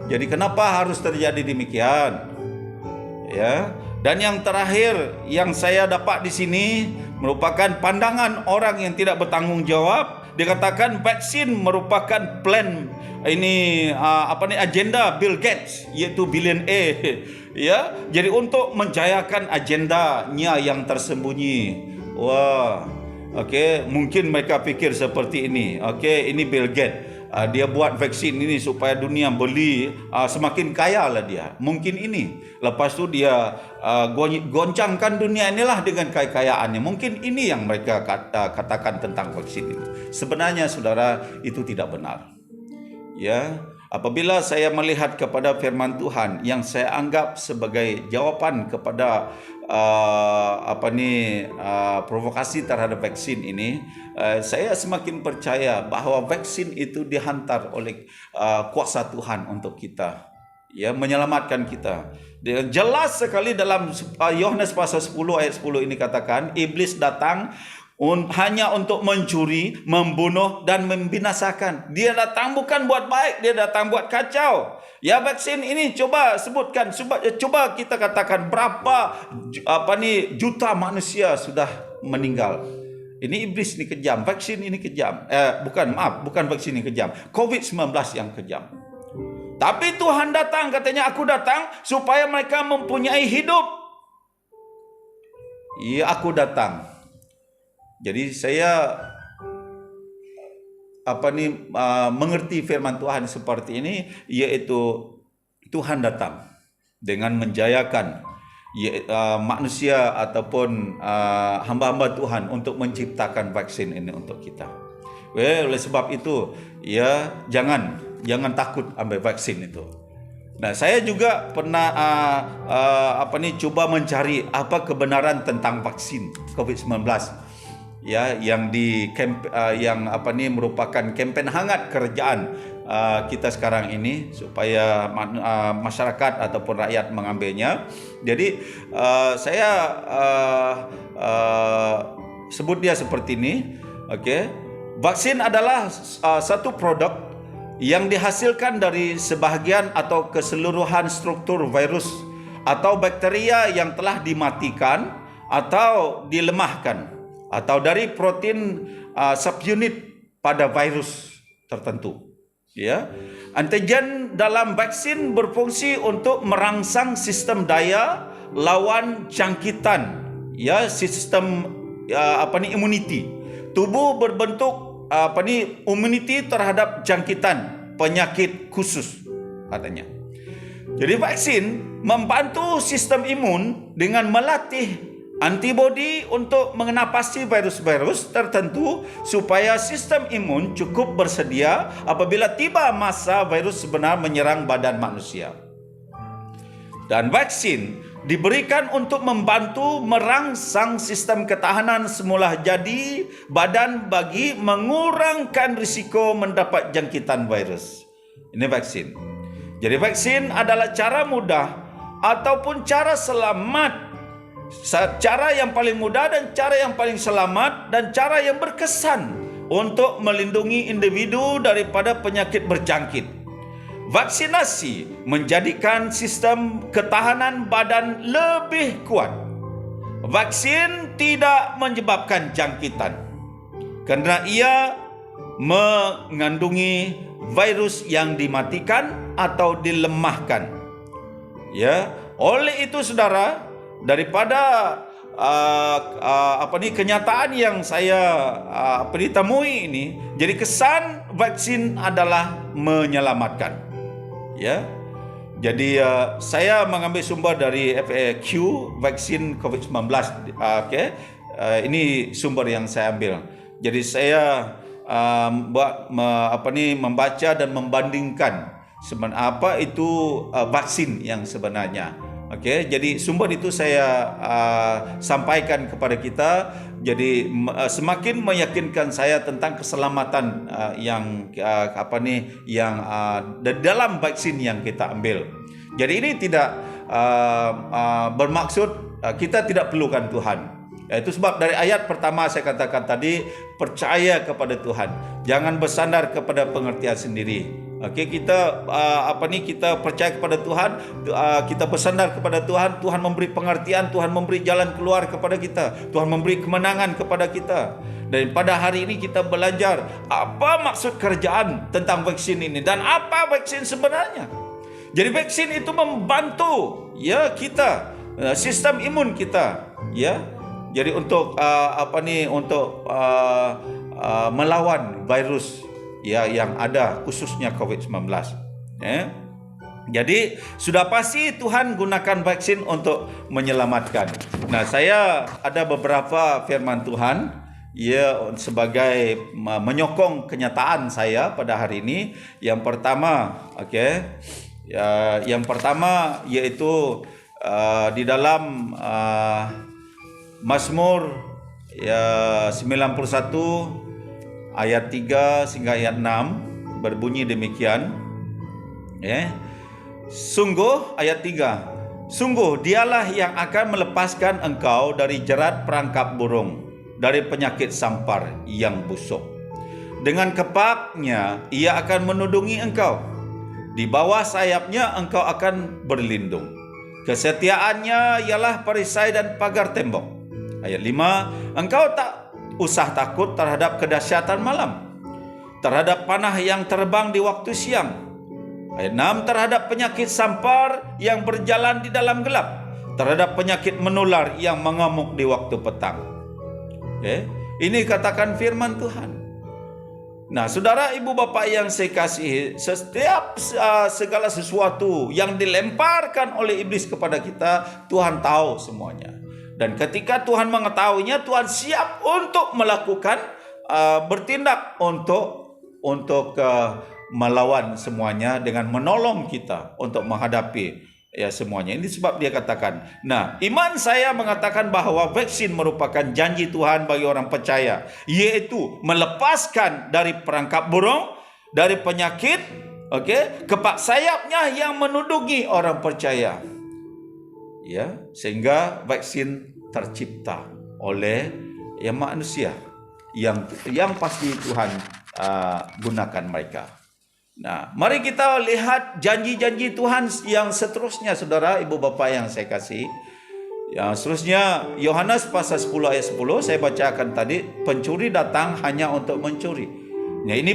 Jadi kenapa harus terjadi demikian? Ya. Dan yang terakhir yang saya dapat di sini merupakan pandangan orang yang tidak bertanggung jawab. Dikatakan vaksin merupakan plan agenda Bill Gates, yaitu billionaire. Ya, jadi untuk menjayakan agendanya yang tersembunyi. Wah, mungkin mereka pikir seperti ini. Ini Bill Gates. Dia buat vaksin ini supaya dunia beli, semakin kaya lah dia. Mungkin ini. Lepas tu dia goncangkan dunia inilah dengan kekayaannya. Mungkin ini yang mereka katakan tentang vaksin itu. Sebenarnya saudara, itu tidak benar. Ya, apabila saya melihat kepada firman Tuhan yang saya anggap sebagai jawaban kepada provokasi terhadap vaksin ini, saya semakin percaya bahawa vaksin itu dihantar oleh kuasa Tuhan untuk kita, ya, menyelamatkan kita. Dia jelas sekali dalam Yohanes pasal 10 ayat 10 ini katakan, iblis datang hanya untuk mencuri, membunuh dan membinasakan. Dia datang bukan buat baik, dia datang buat kacau. Ya, vaksin ini coba sebutkan, coba kita katakan berapa juta manusia sudah meninggal. Ini iblis ini kejam, vaksin ini kejam. Bukan vaksin ini kejam. COVID-19 yang kejam. Tapi Tuhan datang, katanya aku datang supaya mereka mempunyai hidup. Ya, aku datang. Jadi saya mengerti firman Tuhan seperti ini, yaitu Tuhan datang dengan menjayakan manusia ataupun hamba-hamba Tuhan untuk menciptakan vaksin ini untuk kita. Oleh sebab itu, ya, jangan takut ambil vaksin itu. Nah, saya juga pernah cuba mencari apa kebenaran tentang vaksin COVID-19. Ya, yang merupakan kempen hangat kerajaan kita sekarang ini supaya masyarakat ataupun rakyat mengambilnya. Jadi saya sebut dia seperti ini. Vaksin adalah satu produk yang dihasilkan dari sebahagian atau keseluruhan struktur virus atau bakteria yang telah dimatikan atau dilemahkan, atau dari protein subunit pada virus tertentu. Ya, antigen dalam vaksin berfungsi untuk merangsang sistem daya lawan jangkitan. Ya, sistem imuniti. Tubuh berbentuk imuniti terhadap jangkitan penyakit khusus, katanya. Jadi vaksin membantu sistem imun dengan melatih antibodi untuk mengenapasi virus-virus tertentu supaya sistem imun cukup bersedia apabila tiba masa virus sebenar menyerang badan manusia. Dan vaksin diberikan untuk membantu merangsang sistem ketahanan semula jadi badan bagi mengurangkan risiko mendapat jangkitan virus. Ini vaksin. Jadi vaksin adalah cara mudah ataupun cara selamat, cara yang paling mudah dan cara yang paling selamat dan cara yang berkesan untuk melindungi individu daripada penyakit berjangkit. Vaksinasi menjadikan sistem ketahanan badan lebih kuat. Vaksin tidak menyebabkan jangkitan kerana ia mengandungi virus yang dimatikan atau dilemahkan. Ya, oleh itu saudara, daripada kenyataan yang saya temui ini, jadi kesan vaksin adalah menyelamatkan. Ya, jadi saya mengambil sumber dari FAQ vaksin COVID-19. Ini sumber yang saya ambil. Jadi saya membaca dan membandingkan apa itu vaksin yang sebenarnya. Okey, jadi sumber itu saya sampaikan kepada kita. Jadi semakin meyakinkan saya tentang keselamatan yang dalam vaksin yang kita ambil. Jadi ini tidak bermaksud kita tidak perlukan Tuhan. Itu sebab dari ayat pertama saya katakan tadi, percaya kepada Tuhan, jangan bersandar kepada pengertian sendiri. Okey, kita kita percaya kepada Tuhan, kita bersandar kepada Tuhan. Tuhan memberi pengertian, Tuhan memberi jalan keluar kepada kita, Tuhan memberi kemenangan kepada kita. Dan pada hari ini kita belajar apa maksud kerjaan tentang vaksin ini dan apa vaksin sebenarnya. Jadi vaksin itu membantu kita, sistem imun kita, ya. Jadi untuk melawan virus yang ada, khususnya COVID-19. Jadi sudah pasti Tuhan gunakan vaksin untuk menyelamatkan. Nah, saya ada beberapa firman Tuhan sebagai menyokong kenyataan saya pada hari ini. Yang pertama, yang pertama yaitu di dalam Mazmur 91 ayat 3 hingga ayat 6 berbunyi demikian. Sungguh, ayat 3, sungguh dialah yang akan melepaskan engkau dari jerat perangkap burung, dari penyakit sampar yang busuk. Dengan kepaknya ia akan menudungi engkau, di bawah sayapnya engkau akan berlindung. Kesetiaannya ialah perisai dan pagar tembok. Ayat 5, engkau tak usah takut terhadap kedahsyatan malam, terhadap panah yang terbang di waktu siang. Ayat 6, terhadap penyakit sampar yang berjalan di dalam gelap, terhadap penyakit menular yang mengamuk di waktu petang. Ini katakan firman Tuhan. Nah, saudara, ibu bapa yang saya kasihi, setiap segala sesuatu yang dilemparkan oleh iblis kepada kita, Tuhan tahu semuanya. Dan ketika Tuhan mengetahuinya, Tuhan siap untuk melakukan, bertindak untuk melawan semuanya dengan menolong kita untuk menghadapi semuanya. Ini sebab dia katakan. Nah, iman saya mengatakan bahwa vaksin merupakan janji Tuhan bagi orang percaya, yaitu melepaskan dari perangkap burung, dari penyakit, kepak sayapnya yang menudungi orang percaya. Sehingga vaksin tercipta oleh manusia yang pasti Tuhan gunakan mereka. Nah, mari kita lihat janji-janji Tuhan yang seterusnya, saudara, ibu bapa yang saya kasih. Yang seterusnya, Yohanes pasal 10 ayat 10, saya bacakan tadi, pencuri datang hanya untuk mencuri. Ini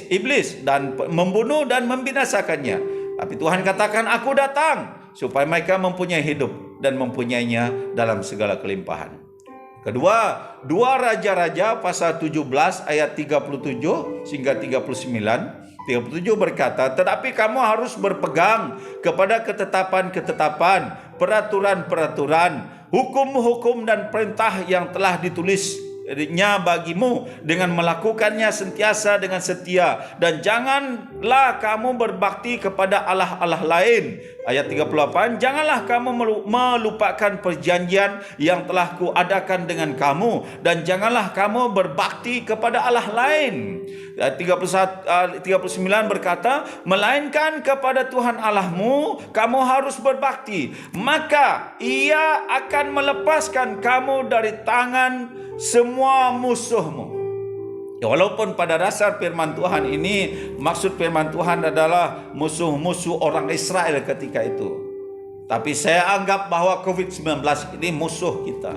iblis dan membunuh dan membinasakannya. Tapi Tuhan katakan, aku datang supaya mereka mempunyai hidup dan mempunyainya dalam segala kelimpahan. Kedua, 2 Raja-Raja pasal 17 ayat 37 hingga 39. 37 berkata, tetapi kamu harus berpegang kepada ketetapan-ketetapan, peraturan-peraturan, hukum-hukum dan perintah yang telah ditulisnya bagimu, dengan melakukannya sentiasa dengan setia, dan janganlah kamu berbakti kepada allah-allah lain. Ayat 38, janganlah kamu melupakan perjanjian yang telah kuadakan dengan kamu, dan janganlah kamu berbakti kepada allah lain. Ayat 39 berkata, melainkan kepada Tuhan Allahmu kamu harus berbakti, maka ia akan melepaskan kamu dari tangan semua musuhmu. Walaupun pada dasar firman Tuhan ini, maksud firman Tuhan adalah musuh-musuh orang Israel ketika itu, tapi saya anggap bahwa COVID-19 ini musuh kita.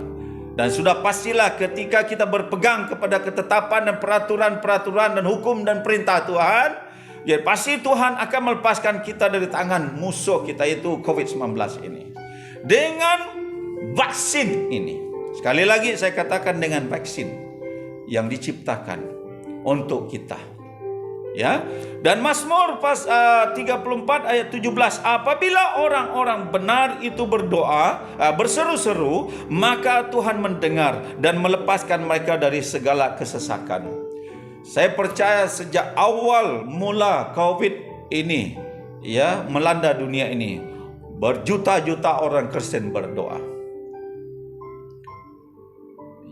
Dan sudah pastilah ketika kita berpegang kepada ketetapan dan peraturan-peraturan dan hukum dan perintah Tuhan, ya pasti Tuhan akan melepaskan kita dari tangan musuh kita, itu COVID-19 ini. Dengan vaksin ini, sekali lagi saya katakan, dengan vaksin yang diciptakan untuk kita. Dan Mazmur 34 ayat 17, apabila orang-orang benar itu berdoa, berseru-seru, maka Tuhan mendengar dan melepaskan mereka dari segala kesesakan. Saya percaya sejak awal mula COVID ini melanda dunia ini, berjuta-juta orang Kristen berdoa.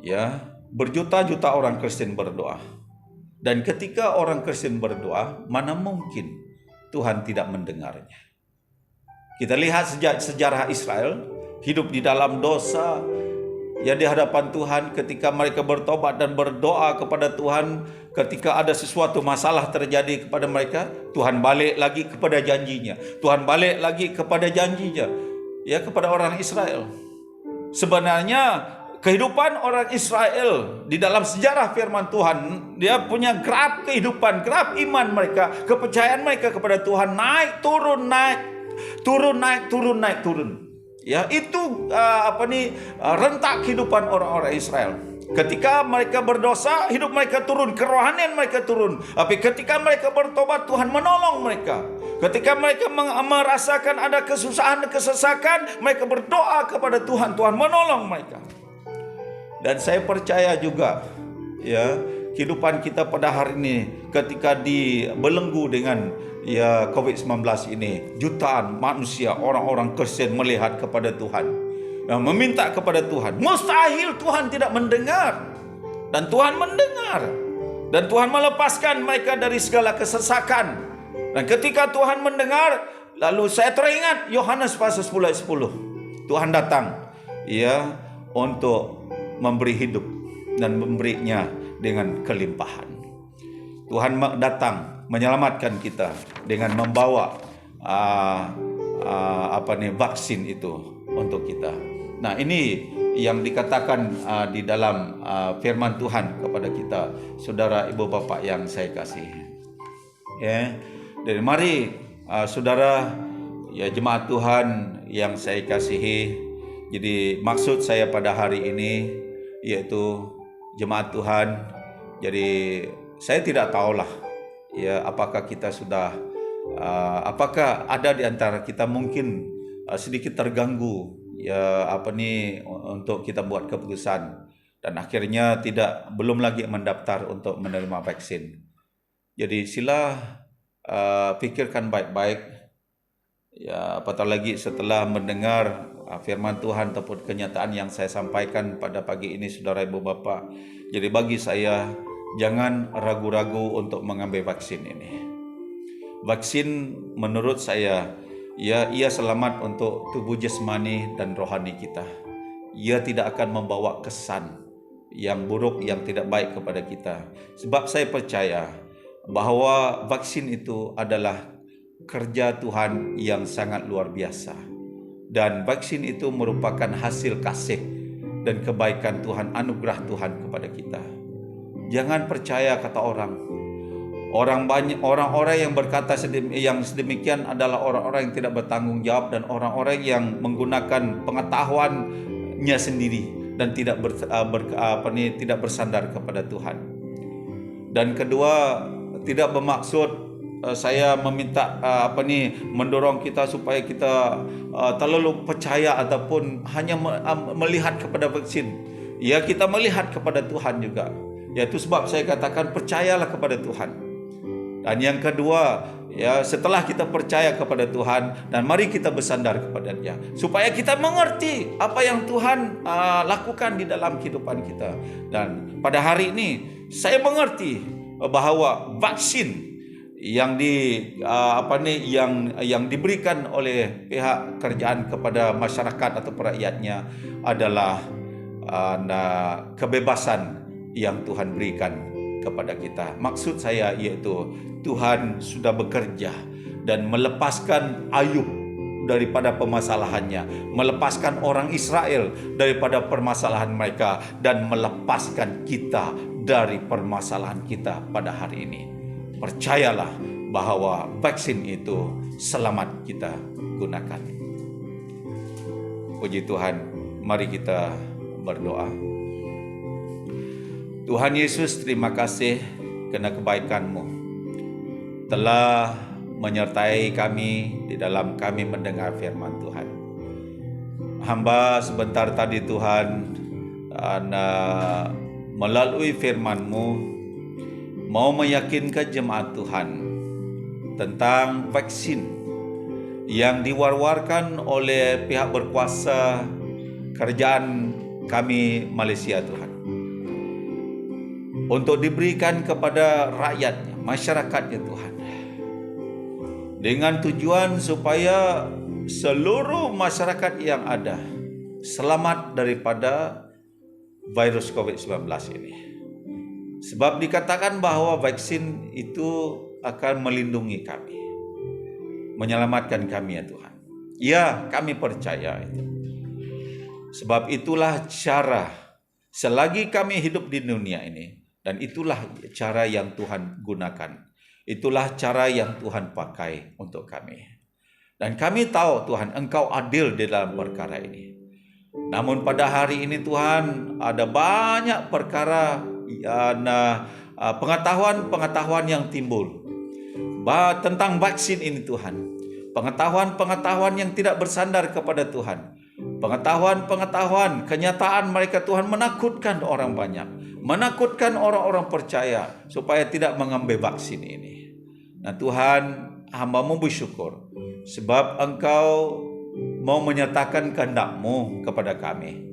Ya, berjuta-juta orang Kristen berdoa. Dan ketika orang Kristen berdoa, mana mungkin Tuhan tidak mendengarnya. Kita lihat sejak sejarah Israel, hidup di dalam dosa, ya di hadapan Tuhan, ketika mereka bertobat dan berdoa kepada Tuhan, ketika ada sesuatu masalah terjadi kepada mereka, Tuhan balik lagi kepada janjinya. Tuhan balik lagi kepada janjinya, ya, kepada orang Israel. Sebenarnya kehidupan orang Israel di dalam sejarah firman Tuhan, dia punya graf kehidupan, graf iman mereka, kepercayaan mereka kepada Tuhan naik turun, naik turun, naik turun, naik turun. Ya, itu rentak kehidupan orang-orang Israel. Ketika mereka berdosa, hidup mereka turun, kerohanian mereka turun. Tapi ketika mereka bertobat, Tuhan menolong mereka. Ketika mereka merasakan ada kesusahan, kesesakan, mereka berdoa kepada Tuhan, Tuhan menolong mereka. Dan saya percaya juga, ya, kehidupan kita pada hari ini ketika dibelenggu dengan ya COVID-19 ini, jutaan manusia, orang-orang Kristen melihat kepada Tuhan, meminta kepada Tuhan. Mustahil Tuhan tidak mendengar. Dan Tuhan mendengar. Dan Tuhan melepaskan mereka dari segala kesesakan. Dan ketika Tuhan mendengar, lalu saya teringat Yohanes pasal 10 ayat 10. Tuhan datang, ya, untuk memberi hidup dan memberinya dengan kelimpahan. Tuhan datang menyelamatkan kita dengan membawa vaksin itu untuk kita. Nah, ini yang dikatakan di dalam firman Tuhan kepada kita, saudara, ibu, bapak yang saya kasihi. Ya, dan mari saudara, ya, jemaat Tuhan yang saya kasihi. Jadi maksud saya pada hari ini yaitu jemaat Tuhan. Jadi saya tidak tahulah, ya, apakah kita sudah apakah ada di antara kita mungkin sedikit terganggu, ya, untuk kita buat keputusan dan akhirnya belum lagi mendaftar untuk menerima vaksin. Jadi sila pikirkan baik-baik, ya, apatah lagi setelah mendengar firman Tuhan ataupun kenyataan yang saya sampaikan pada pagi ini, saudara, ibu, bapak. Jadi bagi saya, jangan ragu-ragu untuk mengambil vaksin ini. Vaksin menurut saya, ya, ia selamat untuk tubuh jasmani dan rohani kita. Ia tidak akan membawa kesan yang buruk, yang tidak baik kepada kita. Sebab saya percaya bahwa vaksin itu adalah kerja Tuhan yang sangat luar biasa. Dan vaksin itu merupakan hasil kasih dan kebaikan Tuhan, anugerah Tuhan kepada kita. Jangan percaya kata orang. Orang-orang yang berkata yang sedemikian adalah orang-orang yang tidak bertanggung jawab dan orang-orang yang menggunakan pengetahuannya sendiri dan tidak bersandar kepada Tuhan. Dan kedua, tidak bermaksud saya meminta mendorong kita supaya kita terlalu percaya ataupun hanya melihat kepada vaksin. Ya, kita melihat kepada Tuhan juga. Yaitu sebab saya katakan percayalah kepada Tuhan. Dan yang kedua, ya, setelah kita percaya kepada Tuhan, dan mari kita bersandar kepada-Nya supaya kita mengerti apa yang Tuhan lakukan di dalam kehidupan kita. Dan pada hari ini saya mengerti bahwa vaksin yang diberikan oleh pihak kerajaan kepada masyarakat atau rakyatnya adalah kebebasan yang Tuhan berikan kepada kita. Maksud saya yaitu Tuhan sudah bekerja dan melepaskan Ayub daripada permasalahannya, melepaskan orang Israel daripada permasalahan mereka, dan melepaskan kita dari permasalahan kita pada hari ini. Percayalah bahwa vaksin itu selamat kita gunakan. Puji Tuhan, mari kita berdoa. Tuhan Yesus, terima kasih karena kebaikan-Mu telah menyertai kami di dalam kami mendengar firman Tuhan. Hamba sebentar tadi Tuhan, melalui firman-Mu mau meyakinkan jemaat Tuhan tentang vaksin yang diwar-warkan oleh pihak berkuasa kerajaan kami Malaysia Tuhan, untuk diberikan kepada rakyatnya, masyarakatnya Tuhan, dengan tujuan supaya seluruh masyarakat yang ada selamat daripada virus COVID-19 ini. Sebab dikatakan bahwa vaksin itu akan melindungi kami, menyelamatkan kami ya Tuhan. Ya, kami percaya itu. Sebab itulah cara selagi kami hidup di dunia ini, dan itulah cara yang Tuhan gunakan. Itulah cara yang Tuhan pakai untuk kami. Dan kami tahu Tuhan, Engkau adil di dalam perkara ini. Namun pada hari ini Tuhan, ada banyak perkara, pengetahuan-pengetahuan yang timbul tentang vaksin ini Tuhan. Pengetahuan-pengetahuan yang tidak bersandar kepada Tuhan. Pengetahuan-pengetahuan, kenyataan mereka Tuhan menakutkan orang banyak. Menakutkan orang-orang percaya supaya tidak mengambil vaksin ini. Nah Tuhan, hamba-Mu bersyukur sebab Engkau mau menyatakan kehendak-Mu kepada kami.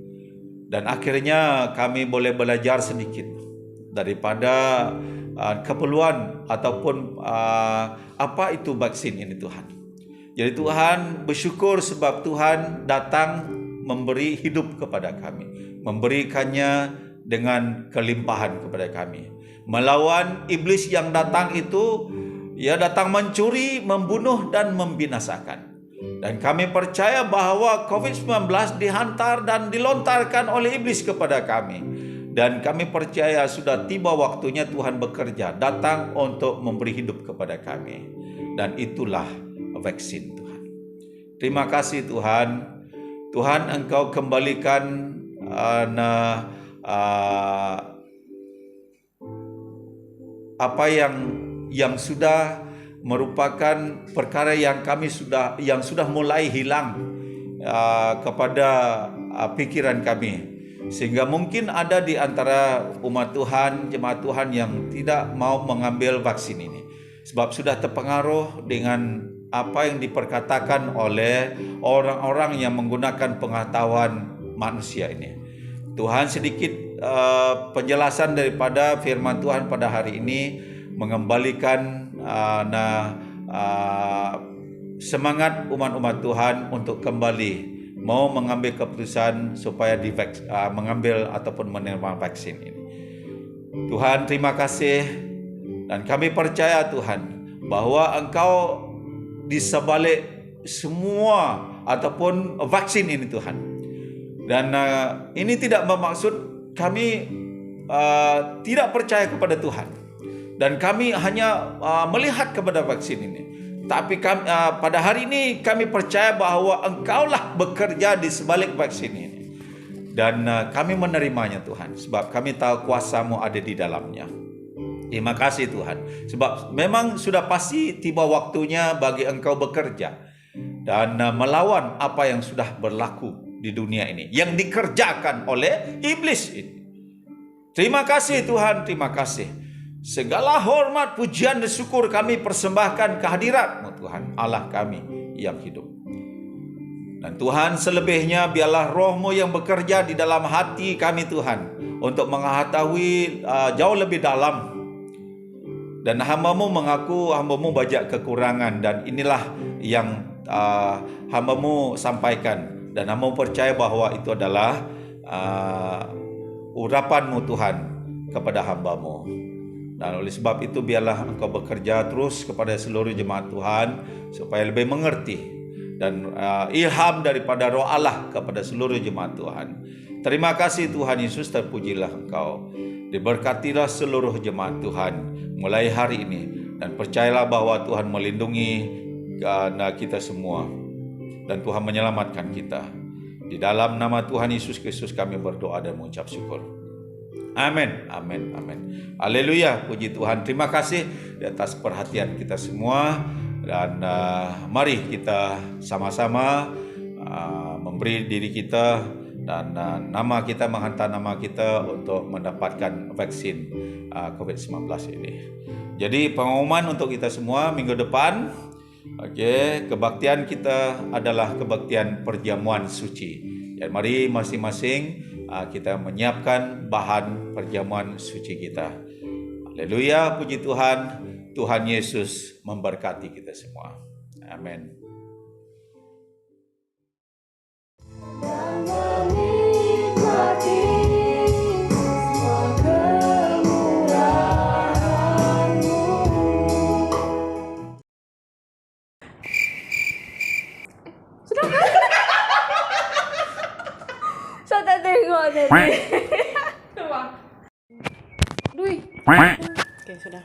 Dan akhirnya kami boleh belajar sedikit daripada keperluan ataupun apa itu vaksin ini Tuhan. Jadi Tuhan bersyukur sebab Tuhan datang memberi hidup kepada kami, memberikannya dengan kelimpahan kepada kami. Melawan iblis yang datang itu, ia datang mencuri, membunuh dan membinasakan. Dan kami percaya bahwa COVID-19 dihantar dan dilontarkan oleh iblis kepada kami. Dan kami percaya sudah tiba waktunya Tuhan bekerja, datang untuk memberi hidup kepada kami. Dan itulah vaksin Tuhan. Terima kasih Tuhan. Tuhan, Engkau kembalikan apa yang sudah merupakan perkara yang sudah mulai hilang kepada pikiran kami, sehingga mungkin ada di antara umat Tuhan, jemaat Tuhan yang tidak mau mengambil vaksin ini sebab sudah terpengaruh dengan apa yang diperkatakan oleh orang-orang yang menggunakan pengetahuan manusia ini. Tuhan, sedikit penjelasan daripada firman Tuhan pada hari ini mengembalikan semangat umat-umat Tuhan untuk kembali mau mengambil keputusan supaya mengambil ataupun menerima vaksin ini. Tuhan, terima kasih, dan kami percaya Tuhan bahwa Engkau di sebalik semua ataupun vaksin ini Tuhan. Dan ini tidak bermaksud kami tidak percaya kepada Tuhan. Dan kami hanya melihat kepada vaksin ini. Tapi pada hari ini kami percaya bahwa Engkaulah bekerja di sebalik vaksin ini. Dan kami menerimanya Tuhan. Sebab kami tahu kuasa-Mu ada di dalamnya. Terima kasih Tuhan. Sebab memang sudah pasti tiba waktunya bagi Engkau bekerja. Dan melawan apa yang sudah berlaku di dunia ini. Yang dikerjakan oleh iblis ini. Terima kasih Tuhan, terima kasih. Segala hormat, pujian dan syukur kami persembahkan kehadirat-Mu Tuhan, Allah kami yang hidup. Dan Tuhan, selebihnya biarlah Roh-Mu yang bekerja di dalam hati kami Tuhan, untuk mengetahui jauh lebih dalam. Dan hamba-Mu mengaku hamba-Mu banyak kekurangan, dan inilah yang hamba-Mu sampaikan. Dan hamba-Mu percaya bahwa itu adalah urapan-Mu Tuhan kepada hamba-Mu. Dan oleh sebab itu biarlah Engkau bekerja terus kepada seluruh jemaat Tuhan supaya lebih mengerti, dan ilham daripada Roh Allah kepada seluruh jemaat Tuhan. Terima kasih Tuhan Yesus, terpujilah Engkau. Diberkatilah seluruh jemaat Tuhan mulai hari ini, dan percayalah bahwa Tuhan melindungi kita semua, dan Tuhan menyelamatkan kita. Di dalam nama Tuhan Yesus Kristus kami berdoa dan mengucap syukur. Amin, amin, amin. Haleluya, puji Tuhan. Terima kasih di atas perhatian kita semua. Dan mari kita sama-sama memberi diri kita dan nama kita, menghantar nama kita untuk mendapatkan vaksin COVID-19 ini. Jadi pengumuman untuk kita semua, minggu depan Oke, kebaktian kita adalah kebaktian perjamuan suci. Dan mari masing-masing kita menyiapkan bahan perjamuan suci kita. Haleluya, puji Tuhan. Tuhan Yesus memberkati kita semua. Amin. Dan menikmati semua kemurahan-Mu. Sudah kan? Saya tak tengok tadi. Dui. Oke, sudah.